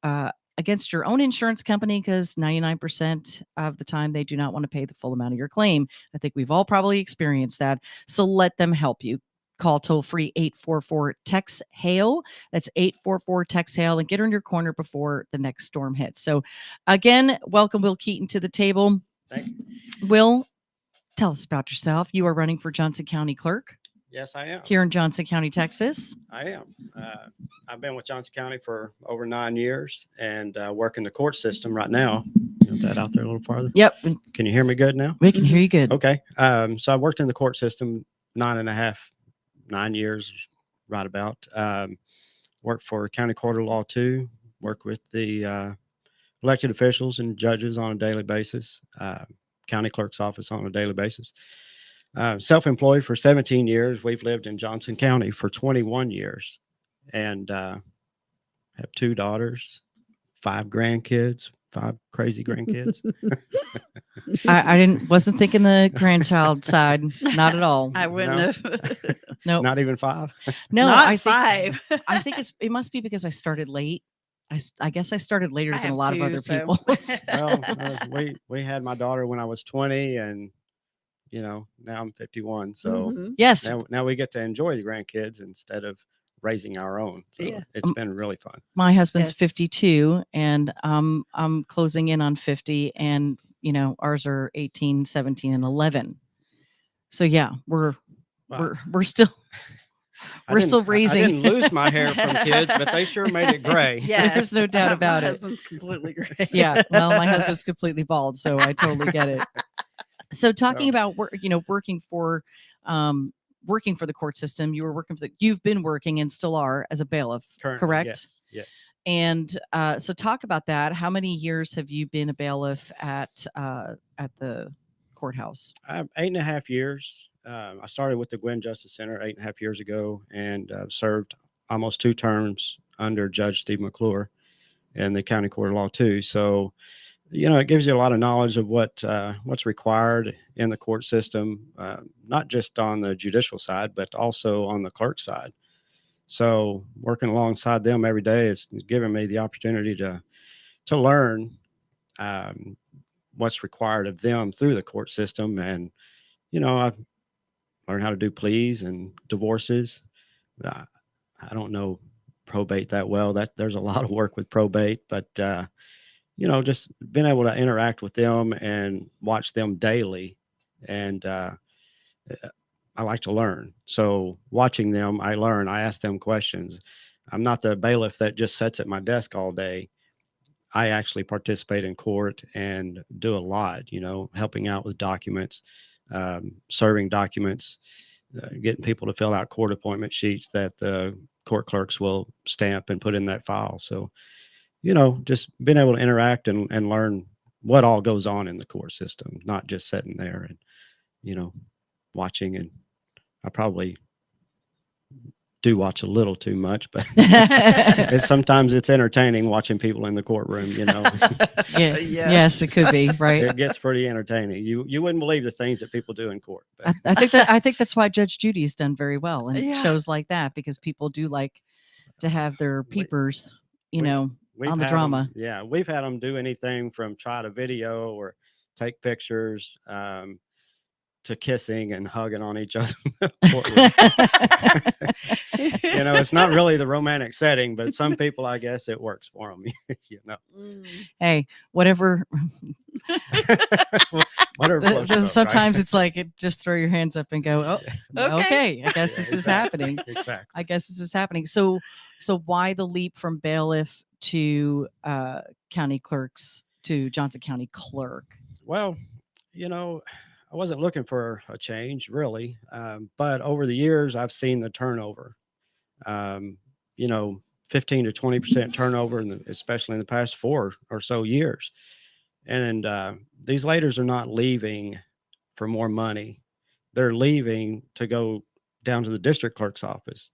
[SPEAKER 6] against your own insurance company, because 99% of the time they do not want to pay the full amount of your claim. I think we've all probably experienced that. So let them help you. Call toll-free 844-TEX-HAIL. That's 844-TEX-HAIL, and get her in your corner before the next storm hits. So again, welcome Will Keeton to the table.
[SPEAKER 8] Thank you.
[SPEAKER 6] Will, tell us about yourself. You are running for Johnson County Clerk
[SPEAKER 8] Yes, I am.
[SPEAKER 6] here in Johnson County, Texas.
[SPEAKER 8] I am. I've been with Johnson County for over 9 years and work in the court system right now. Get that out there a little farther.
[SPEAKER 6] Yep.
[SPEAKER 8] Can you hear me good now?
[SPEAKER 6] We can hear you good.
[SPEAKER 8] Okay. So I worked in the court system 9 years, right about. Worked for County Court of Law 2. Worked with the elected officials and judges on a daily basis. County clerk's office on a daily basis. Self-employed for 17 years. We've lived in Johnson County for 21 years, and have 2 daughters, 5 grandkids, 5 crazy grandkids.
[SPEAKER 6] I wasn't thinking the grandchild side, not at all.
[SPEAKER 5] I wouldn't have.
[SPEAKER 6] No,
[SPEAKER 8] Not even 5.
[SPEAKER 6] no.
[SPEAKER 5] Not
[SPEAKER 6] I think,
[SPEAKER 5] 5.
[SPEAKER 6] I think it must be because I started late. I guess I started later
[SPEAKER 5] I
[SPEAKER 6] than a
[SPEAKER 5] have
[SPEAKER 6] lot
[SPEAKER 5] 2,
[SPEAKER 6] of other
[SPEAKER 5] so.
[SPEAKER 6] people.
[SPEAKER 8] Well, we had my daughter when I was 20, and now I'm 51. So
[SPEAKER 5] Mhm.
[SPEAKER 6] Yes,
[SPEAKER 8] now we get to enjoy the grandkids instead of raising our own. So
[SPEAKER 5] Yeah.
[SPEAKER 8] it's been really fun.
[SPEAKER 6] my husband's
[SPEAKER 5] Yes.
[SPEAKER 6] 52, and I'm closing in on 50, and ours are 18, 17, and 11. So yeah, we're still we're still raising.
[SPEAKER 8] I didn't lose my hair from kids, but they sure made it gray.
[SPEAKER 5] Yes.
[SPEAKER 6] There's no doubt about
[SPEAKER 5] My
[SPEAKER 6] it.
[SPEAKER 5] husband's completely great.
[SPEAKER 6] Yeah, well, my husband's completely bald, so I totally get it. So talking about working for the court system, you've been working and still are as a bailiff,
[SPEAKER 8] Currently,
[SPEAKER 6] correct?
[SPEAKER 8] Yes.
[SPEAKER 6] And so talk about that. How many years have you been a bailiff at the courthouse?
[SPEAKER 8] 8.5 years. I started with the Gwynn Justice Center 8.5 years ago, and served almost 2 terms under Judge Steve McClure in the County Court of Law 2. So, it gives you a lot of knowledge of what's required in the court system, not just on the judicial side, but also on the clerk side. So working alongside them every day is giving me the opportunity to learn what's required of them through the court system. And, I've learned how to do pleas and divorces. I don't know probate that well. There's a lot of work with probate, but, just being able to interact with them and watch them daily. And I like to learn. So watching them, I learn. I ask them questions. I'm not the bailiff that just sits at my desk all day. I actually participate in court and do a lot, helping out with documents, serving documents, getting people to fill out court appointment sheets that the court clerks will stamp and put in that file. So, just being able to interact and learn what all goes on in the court system, not just sitting there and, watching. And I probably do watch a little too much, but sometimes it's entertaining watching people in the courtroom,
[SPEAKER 6] Yeah. Yes, it could be, right?
[SPEAKER 8] It gets pretty entertaining. You wouldn't believe the things that people do in court. But
[SPEAKER 6] I think that's why Judge Judy's done very well in
[SPEAKER 5] Yeah.
[SPEAKER 6] shows like that, because people do like to have their peepers,
[SPEAKER 8] we've
[SPEAKER 6] on the
[SPEAKER 8] had
[SPEAKER 6] drama.
[SPEAKER 8] We've had them do anything from try to video or take pictures, to kissing and hugging on each other in the courtroom. You know, it's not really the romantic setting, but some people, I guess, it works for them. You know,
[SPEAKER 6] hey, whatever.
[SPEAKER 8] whatever floats your boat,
[SPEAKER 6] Sometimes
[SPEAKER 8] right?
[SPEAKER 6] it's like just throw your hands up and go, oh, okay. I guess this is happening.
[SPEAKER 8] Exactly.
[SPEAKER 6] I guess this is happening. So why the leap from bailiff to county clerks to Johnson County clerk?
[SPEAKER 8] Well, you know, I wasn't looking for a change really, but over the years, I've seen the turnover. You know, 15 to 20% turnover, especially in the past 4 or so years. And these ladies are not leaving for more money. They're leaving to go down to the district clerk's office.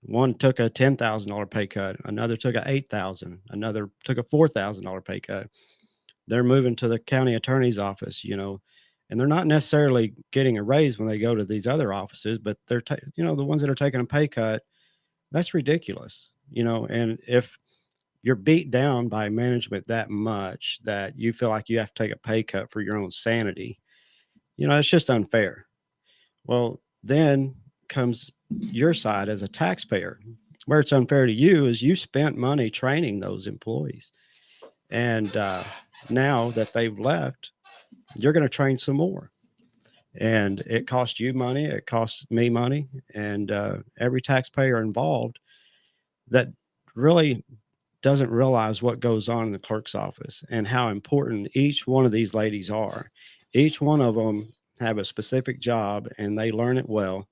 [SPEAKER 8] One took a $10,000 pay cut. Another took a $8,000. Another took a $4,000 pay cut. They're moving to the county attorney's office, you know, and they're not necessarily getting a raise when they go to these other offices, but they're, you know, the ones that are taking a pay cut, that's ridiculous, you know. And if you're beat down by management that much that you feel like you have to take a pay cut for your own sanity, you know, it's just unfair. Well, then comes your side as a taxpayer. Where it's unfair to you is you spent money training those employees. And now that they've left, you're going to train some more. And it costs you money. It costs me money. And every taxpayer involved that really doesn't realize what goes on in the clerk's office and how important each one of these ladies are. Each one of them have a specific job and they learn it well.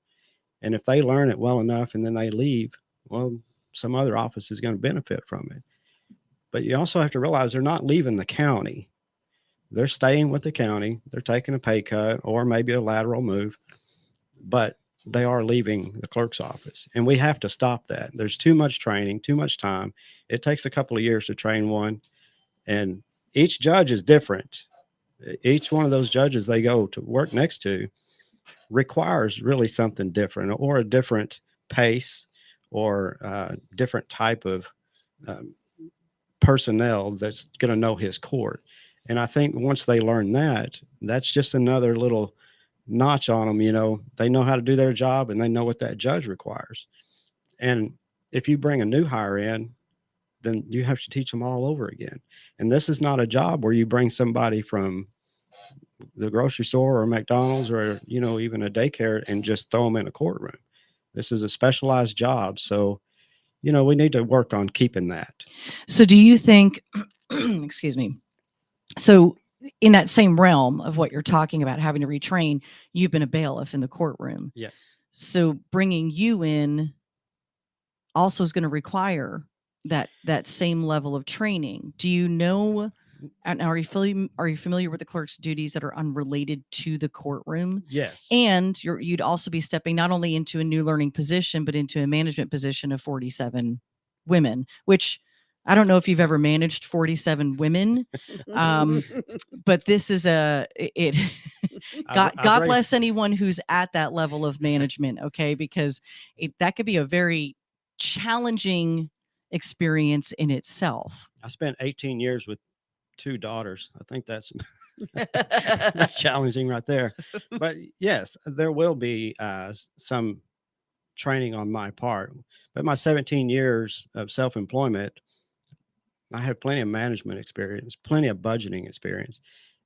[SPEAKER 8] And if they learn it well enough and then they leave, well, some other office is going to benefit from it. But you also have to realize they're not leaving the county. They're staying with the county. They're taking a pay cut or maybe a lateral move, but they are leaving the clerk's office. And we have to stop that. There's too much training, too much time. It takes a couple of years to train one. And each judge is different. Each one of those judges they go to work next to requires really something different or a different pace or a different type of personnel that's going to know his court. And I think once they learn that, that's just another little notch on them. You know, they know how to do their job and they know what that judge requires. And if you bring a new hire in, then you have to teach them all over again. And this is not a job where you bring somebody from the grocery store or McDonald's or, you know, even a daycare and just throw them in a courtroom. This is a specialized job. So, you know, we need to work on keeping that.
[SPEAKER 6] So do you think, excuse me, so in that same realm of what you're talking about, having to retrain, you've been a bailiff in the courtroom.
[SPEAKER 8] Yes.
[SPEAKER 6] So bringing you in also is going to require that same level of training. Do you know, and are you familiar with the clerk's duties that are unrelated to the courtroom?
[SPEAKER 8] Yes.
[SPEAKER 6] And you'd also be stepping not only into a new learning position, but into a management position of 47 women, which I don't know if you've ever managed 47 women, but this is God bless anyone who's at that level of management. Okay. Because that could be a very challenging experience in itself.
[SPEAKER 8] I spent 18 years with 2 daughters. I think that's that's challenging right there. But yes, there will be some training on my part. But my 17 years of self-employment, I have plenty of management experience, plenty of budgeting experience,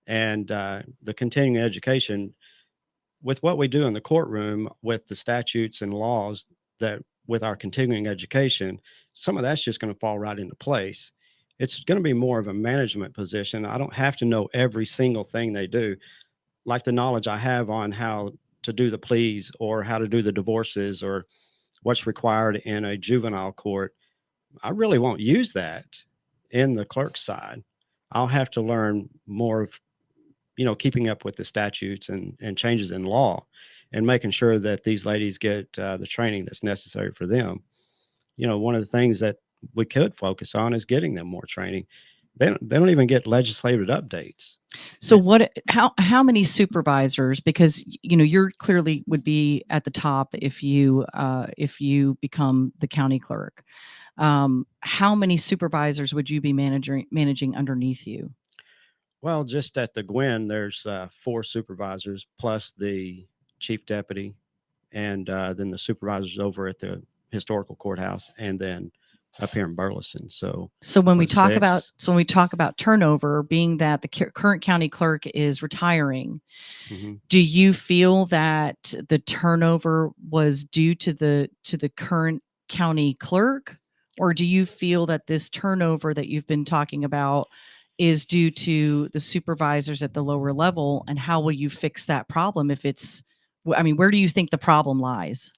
[SPEAKER 8] and the continuing education with what we do in the courtroom with the statutes and laws that with our continuing education, some of that's just going to fall right into place. It's going to be more of a management position. I don't have to know every single thing they do, like the knowledge I have on how to do the pleas or how to do the divorces or what's required in a juvenile court. I really won't use that in the clerk's side. I'll have to learn more of, you know, keeping up with the statutes and changes in law and making sure that these ladies get the training that's necessary for them. You know, one of the things that we could focus on is getting them more training. They don't even get legislative updates.
[SPEAKER 6] So how many supervisors, because, you know, you're clearly would be at the top if you become the county clerk. How many supervisors would you be managing underneath you?
[SPEAKER 8] Well, just at the Gwen, there's 4 supervisors plus the chief deputy, and then the supervisors over at the historical courthouse, and then up here in Burleson. So
[SPEAKER 6] when we
[SPEAKER 8] what,
[SPEAKER 6] talk about
[SPEAKER 8] 6?
[SPEAKER 6] turnover, being that the current county clerk is retiring,
[SPEAKER 8] Mhm.
[SPEAKER 6] do you feel that the turnover was due to the current county clerk, or do you feel that this turnover that you've been talking about is due to the supervisors at the lower level? And how will you fix that problem if it's, I mean, where do you think the problem lies,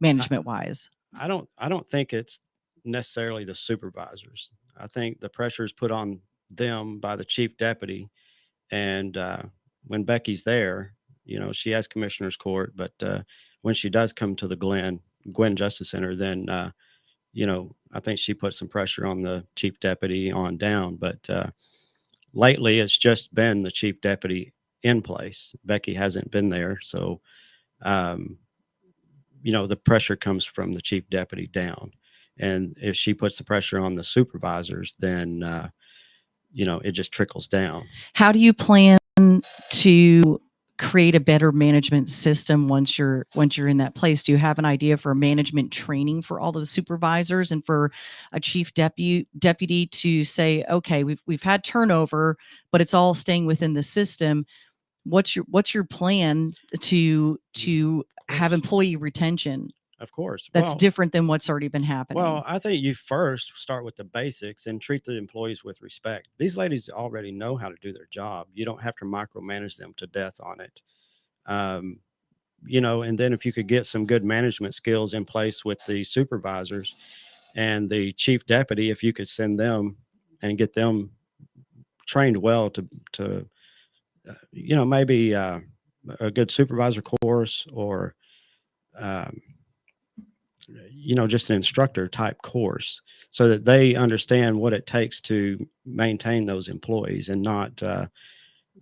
[SPEAKER 6] management wise?
[SPEAKER 8] I don't think it's necessarily the supervisors. I think the pressure is put on them by the chief deputy, and when Becky's there, she has commissioner's court, but when she does come to the Gwen Justice Center, then I think she put some pressure on the chief deputy on down. But lately, it's just been the chief deputy in place. Becky hasn't been there, so um, the pressure comes from the chief deputy down. And if she puts the pressure on the supervisors, then it just trickles down.
[SPEAKER 6] How do you plan to create a better management system once you're in that place? Do you have an idea for management training for all the supervisors and for a chief deputy to say, okay, we've had turnover, but it's all staying within the system. What's your plan to have employee retention?
[SPEAKER 8] Of course.
[SPEAKER 6] That's
[SPEAKER 8] Well,
[SPEAKER 6] different than what's already been happening.
[SPEAKER 8] Well, I think you first start with the basics and treat the employees with respect. These ladies already know how to do their job. You don't have to micromanage them to death on it. Um, and then if you could get some good management skills in place with the supervisors and the chief deputy, if you could send them and get them trained well to maybe a good supervisor course, or um, just an instructor type course, so that they understand what it takes to maintain those employees and not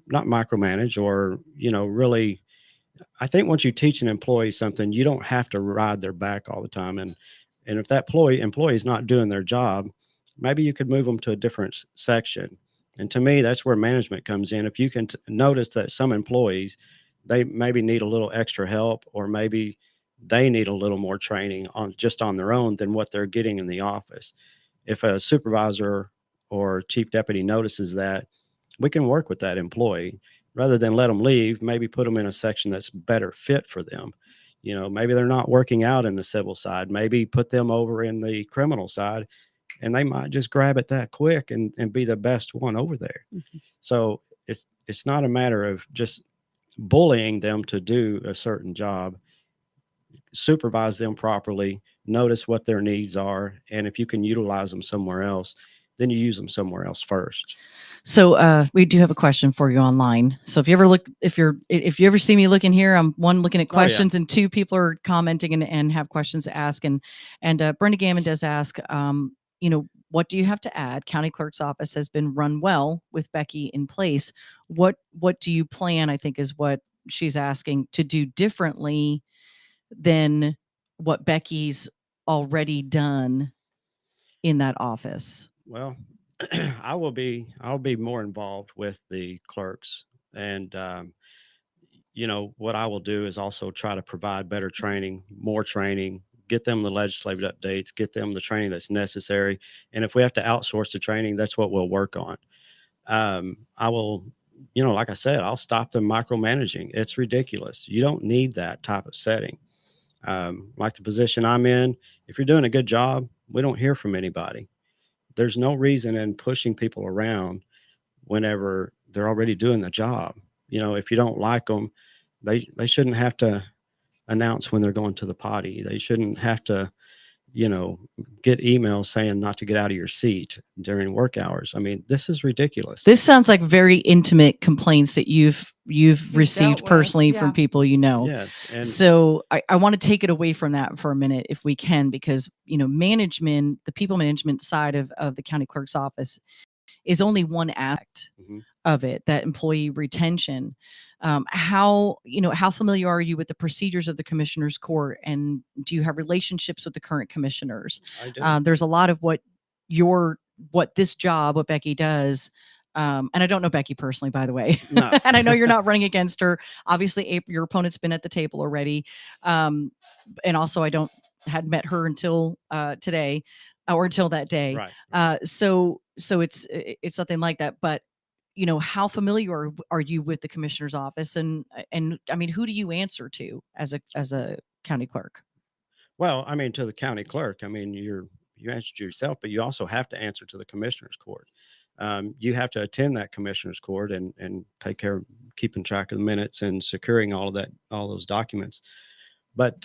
[SPEAKER 8] micromanage, or really. I think once you teach an employee something, you don't have to ride their back all the time. And if that employee is not doing their job, maybe you could move them to a different section. And to me, that's where management comes in. If you can notice that some employees, they maybe need a little extra help, or maybe they need a little more training on their own than what they're getting in the office. If a supervisor or chief deputy notices that, we can work with that employee rather than let them leave. Maybe put them in a section that's better fit for them. Maybe they're not working out in the civil side. Maybe put them over in the criminal side, and they might just grab it that quick and be the best one over there.
[SPEAKER 6] Mhm.
[SPEAKER 8] So it's not a matter of just bullying them to do a certain job. Supervise them properly, notice what their needs are, and if you can utilize them somewhere else, then you use them somewhere else first.
[SPEAKER 6] So we do have a question for you online. So if you ever see me looking here, I'm one, looking at questions, and 2, people are commenting and have questions to ask. And Brenda Gammon does ask, what do you have to add? County Clerk's office has been run well with Becky in place. What do you plan, I think is what she's asking, to do differently than what Becky's already done in that office?
[SPEAKER 8] Well, I'll be more involved with the clerks, and what I will do is also try to provide better training, more training, get them the legislative updates, get them the training that's necessary, and if we have to outsource the training, that's what we'll work on. I will, like I said, I'll stop them micromanaging. It's ridiculous. You don't need that type of setting. Like the position I'm in, if you're doing a good job, we don't hear from anybody. There's no reason in pushing people around whenever they're already doing the job. If you don't like them, they shouldn't have to announce when they're going to the potty. They shouldn't have to, get emails saying not to get out of your seat during work hours. I mean, this is ridiculous.
[SPEAKER 6] This sounds like very intimate complaints that you've received personally from people
[SPEAKER 8] Yes. And
[SPEAKER 6] so I want to take it away from that for a minute if we can, because management, the people management side of the county clerk's office is only one aspect of it, that employee retention. How familiar are you with the procedures of the commissioner's court, and do you have relationships with the current commissioners?
[SPEAKER 8] I do.
[SPEAKER 6] There's a lot of what Becky does And I don't know Becky personally, by the way.
[SPEAKER 8] No.
[SPEAKER 6] And I know you're not running against her. Obviously, your opponent's been at the table already. And also, I hadn't met her until today, or until that day.
[SPEAKER 8] Right.
[SPEAKER 6] So it's something like that. But how familiar are you with the commissioner's office? And I mean, who do you answer to as a county clerk?
[SPEAKER 8] Well, I mean, to the county clerk, I mean, you answer to yourself, but you also have to answer to the commissioner's court. You have to attend that commissioner's court and take care of keeping track of the minutes and securing all those documents. But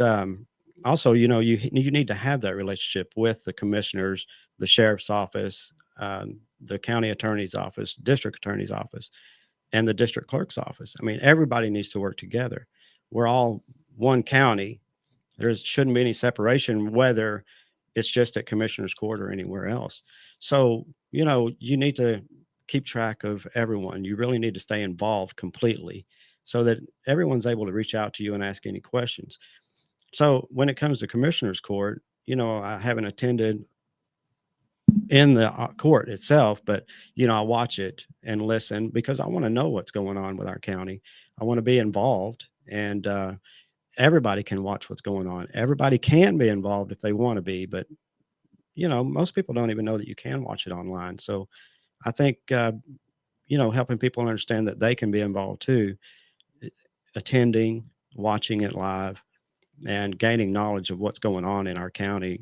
[SPEAKER 8] also, you need to have that relationship with the commissioners, the sheriff's office, the county attorney's office, district attorney's office, and the district clerk's office. I mean, everybody needs to work together. We're all one county. There shouldn't be any separation, whether it's just at commissioner's court or anywhere else. So, you need to keep track of everyone. You really need to stay involved completely so that everyone's able to reach out to you and ask any questions. So when it comes to commissioner's court, I haven't attended in the court itself, but I watch it and listen because I want to know what's going on with our county. I want to be involved, and everybody can watch what's going on. Everybody can be involved if they want to be, but most people don't even know that you can watch it online. So I think helping people understand that they can be involved too, attending, watching it live, and gaining knowledge of what's going on in our county,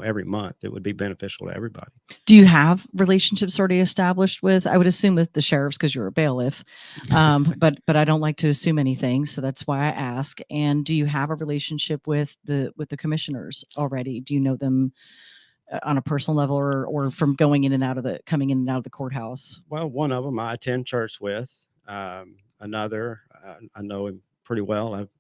[SPEAKER 8] every month, it would be beneficial to everybody.
[SPEAKER 6] Do you have relationships already established with, I would assume, with the sheriffs because you're a bailiff, but I don't like to assume anything, so that's why I ask. And do you have a relationship with the commissioners already? Do you know them on a personal level, or from coming in and out of the courthouse?
[SPEAKER 8] Well, one of them I attend church with. Another, I know him pretty well. I've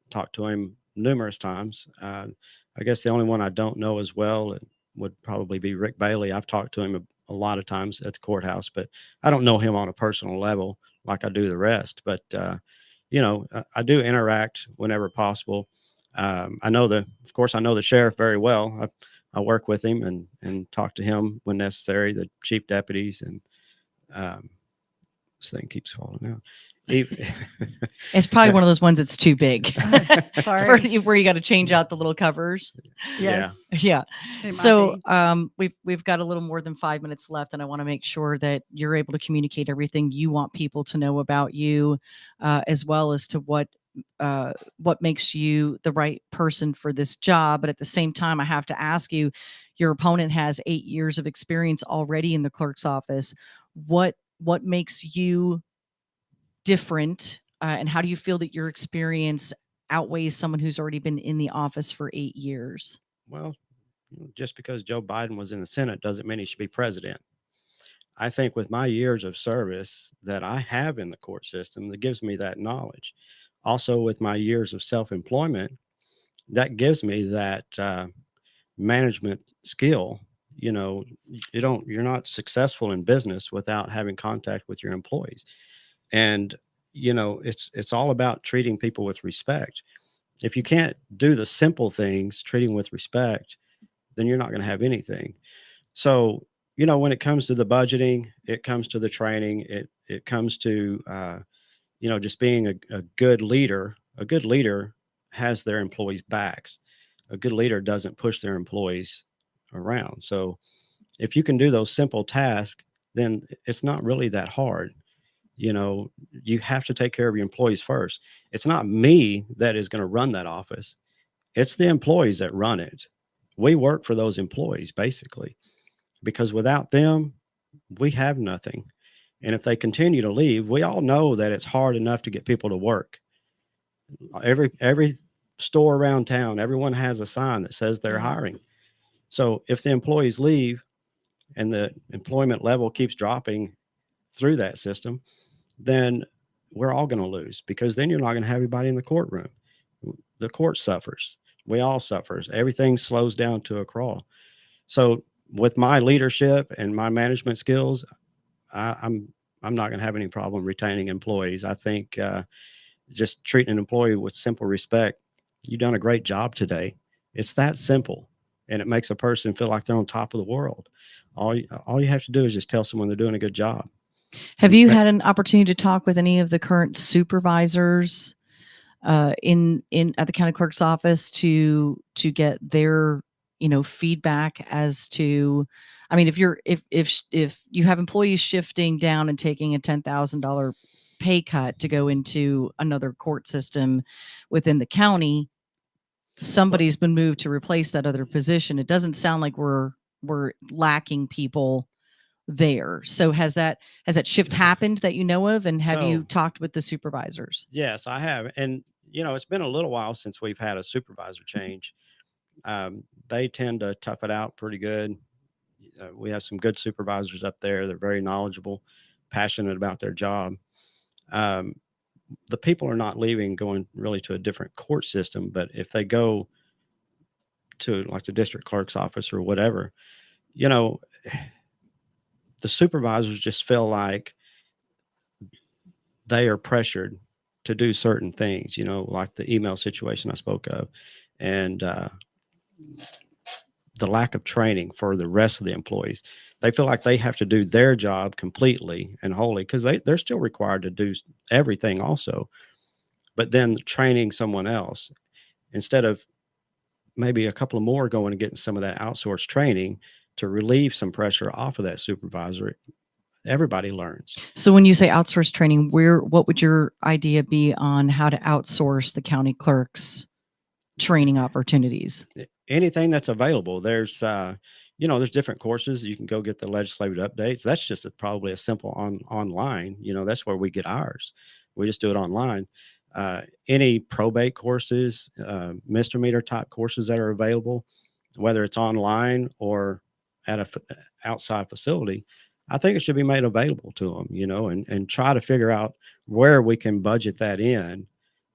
[SPEAKER 8] talked to him numerous times. I guess the only one I don't know as well would probably be Rick Bailey. I've talked to him a lot of times at the courthouse, but I don't know him on a personal level like I do the rest. But I do interact whenever possible. Of course, I know the sheriff very well. I work with him and talk to him when necessary, the chief deputies, and this thing keeps falling out.
[SPEAKER 6] It's probably one of those ones that's too big.
[SPEAKER 5] Sorry.
[SPEAKER 6] Where you got to change out the little covers.
[SPEAKER 5] Yes.
[SPEAKER 6] Yeah.
[SPEAKER 5] It
[SPEAKER 6] So
[SPEAKER 5] might
[SPEAKER 6] we've got a little more than 5 minutes left, and I want to make sure that you're able to communicate everything you want people to know about you, as well as to what makes you the right person for this job. But at the same time, I have to ask you, your opponent has 8 years of experience already in the clerk's office. What makes you different, and how do you feel that your experience outweighs someone who's already been in the office for 8 years?
[SPEAKER 8] Well, just because Joe Biden was in the Senate doesn't mean he should be president. I think with my years of service that I have in the court system, that gives me that knowledge. Also, with my years of self-employment, that gives me that management skill. You're not successful in business without having contact with your employees. And it's all about treating people with respect. If you can't do the simple things, treating with respect, then you're not going to have anything. So when it comes to the budgeting, it comes to the training, it comes to just being a good leader. A good leader has their employees' backs. A good leader doesn't push their employees around. So if you can do those simple tasks, then it's not really that hard. You have to take care of your employees first. It's not me that is going to run that office. It's the employees that run it. We work for those employees, basically, because without them, we have nothing. And if they continue to leave, we all know that it's hard enough to get people to work. Every store around town, everyone has a sign that says they're hiring. So if the employees leave and the employment level keeps dropping through that system, then we're all going to lose, because then you're not going to have everybody in the courtroom. The court suffers. We all suffer. Everything slows down to a crawl. So with my leadership and my management skills, I'm not going to have any problem retaining employees. I think just treating an employee with simple respect, you've done a great job today. It's that simple, and it makes a person feel like they're on top of the world. All you have to do is just tell someone they're doing a good job.
[SPEAKER 6] Have you had an opportunity to talk with any of the current supervisors in at the county clerk's office to get their feedback as to, I mean, if you have employees shifting down and taking a $10,000 pay cut to go into another court system within the county, somebody's been moved to replace that other position. It doesn't sound like we're lacking people there. So has that shift happened that you know of, and have you talked with the supervisors?
[SPEAKER 8] Yes, I have. And it's been a little while since we've had a supervisor change. They tend to tough it out pretty good. We have some good supervisors up there. They're very knowledgeable, passionate about their job. The people are not leaving, going really to a different court system, but if they go to like the district clerk's office or whatever, the supervisors just feel like they are pressured to do certain things, like the email situation I spoke of, and the lack of training for the rest of the employees. They feel like they have to do their job completely and wholly, because they're still required to do everything also, but then training someone else instead of maybe a couple of more going and getting some of that outsourced training to relieve some pressure off of that supervisor. Everybody learns.
[SPEAKER 6] So when you say outsourced training, what would your idea be on how to outsource the county clerk's training opportunities?
[SPEAKER 8] Anything that's available. There's there's different courses. You can go get the legislative updates. That's just probably a simple online. That's where we get ours. We just do it online. Any probate courses, misdemeanor type courses that are available, whether it's online or at a outside facility, I think it should be made available to them, and try to figure out where we can budget that in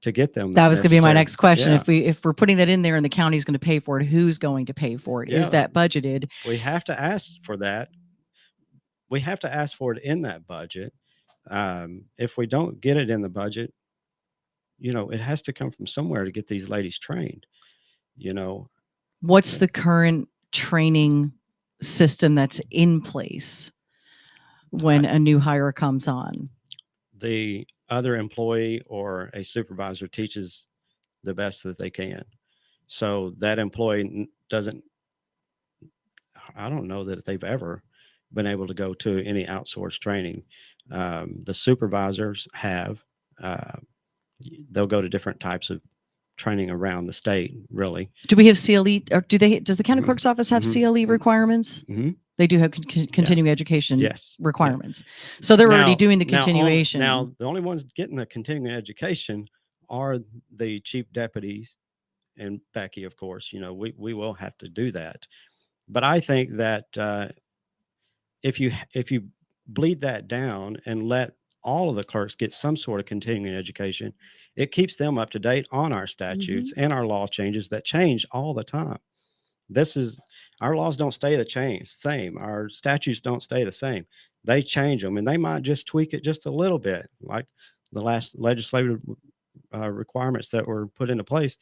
[SPEAKER 8] to get them.
[SPEAKER 6] That was going to be my next question.
[SPEAKER 8] Yeah.
[SPEAKER 6] If we're putting that in there and the county's going to pay for it, who's going to pay for it?
[SPEAKER 8] Yeah.
[SPEAKER 6] Is that budgeted?
[SPEAKER 8] We have to ask for that. We have to ask for it in that budget. If we don't get it in the budget, it has to come from somewhere to get these ladies trained.
[SPEAKER 6] What's the current training system that's in place when a new hire comes on?
[SPEAKER 8] The other employee or a supervisor teaches the best that they can. So that employee I don't know that they've ever been able to go to any outsourced training. The supervisors have, they'll go to different types of training around the state, really.
[SPEAKER 6] Do we have CLE, or does the county clerk's office have CLE requirements?
[SPEAKER 8] Mm-hmm.
[SPEAKER 6] They do have continuing education requirements.
[SPEAKER 8] Yeah.
[SPEAKER 6] So they're already doing the continuation.
[SPEAKER 8] Now, the only ones getting the continuing education are the chief deputies and Becky, of course. We will have to do that. But I think that if you bleed that down and let all of the clerks get some sort of continuing education, it keeps them up to date on our statutes and our law changes that change all the time. Our laws don't stay the same. Our statutes don't stay the same. They change them, and they might just tweak it just a little bit, like the last legislative requirements that were put into place.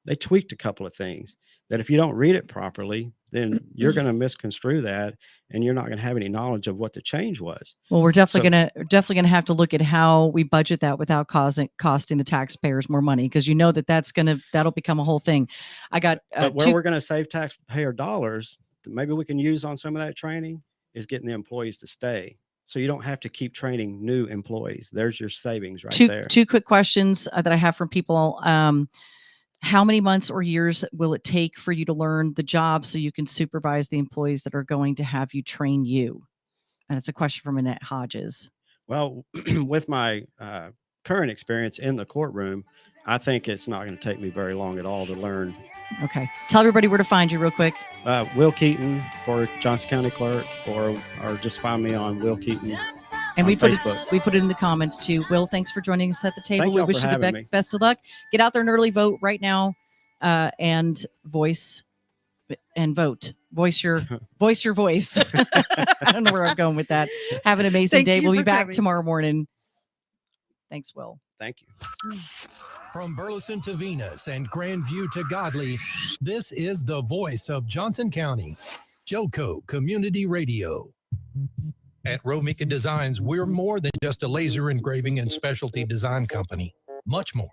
[SPEAKER 8] They tweaked a couple of things that if you don't read it properly, then you're going to misconstrue that, and you're not going to have any knowledge of what the change was.
[SPEAKER 6] Well, we're definitely going to have to look at how we budget that without costing the taxpayers more money, because that'll become a whole thing. But
[SPEAKER 8] where we're going to save taxpayer dollars, that maybe we can use on some of that training, is getting the employees to stay. So you don't have to keep training new employees. There's your savings there.
[SPEAKER 6] Two quick questions that I have from people. How many months or years will it take for you to learn the job so you can supervise the employees that are going to have you train you? And it's a question from Annette Hodges.
[SPEAKER 8] Well, with my current experience in the courtroom, I think it's not going to take me very long at all to learn.
[SPEAKER 6] Okay. Tell everybody where to find you real quick.
[SPEAKER 8] Will Keeton for Johnson County Clerk, or just find me on Will Keeton.
[SPEAKER 6] And we put it in the comments too. Will, thanks for joining us at the table. We wish you the best of luck. Get out there and early vote right now, and voice and vote. Voice your voice. I don't know where I'm going with that. Have an amazing day. We'll be back tomorrow morning. Thanks, Will.
[SPEAKER 8] Thank you.
[SPEAKER 9] From Burleson to Venus and Grandview to Godley, this is the voice of Johnson County, JoCo Community Radio. At Romika Designs, we're more than just a laser engraving and specialty design company. Much more.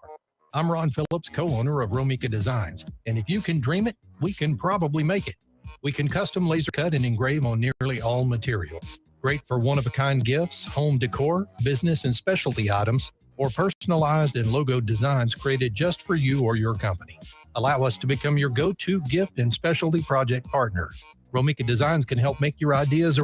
[SPEAKER 9] I'm Ron Phillips, co-owner of Romika Designs, and if you can dream it, we can probably make it. We can custom laser cut and engrave on nearly all material. Great for one-of-a-kind gifts, home decor, business and specialty items, or personalized and logoed designs created just for you or your company. Allow us to become your go-to gift and specialty project partner. Romika Designs can help make your ideas a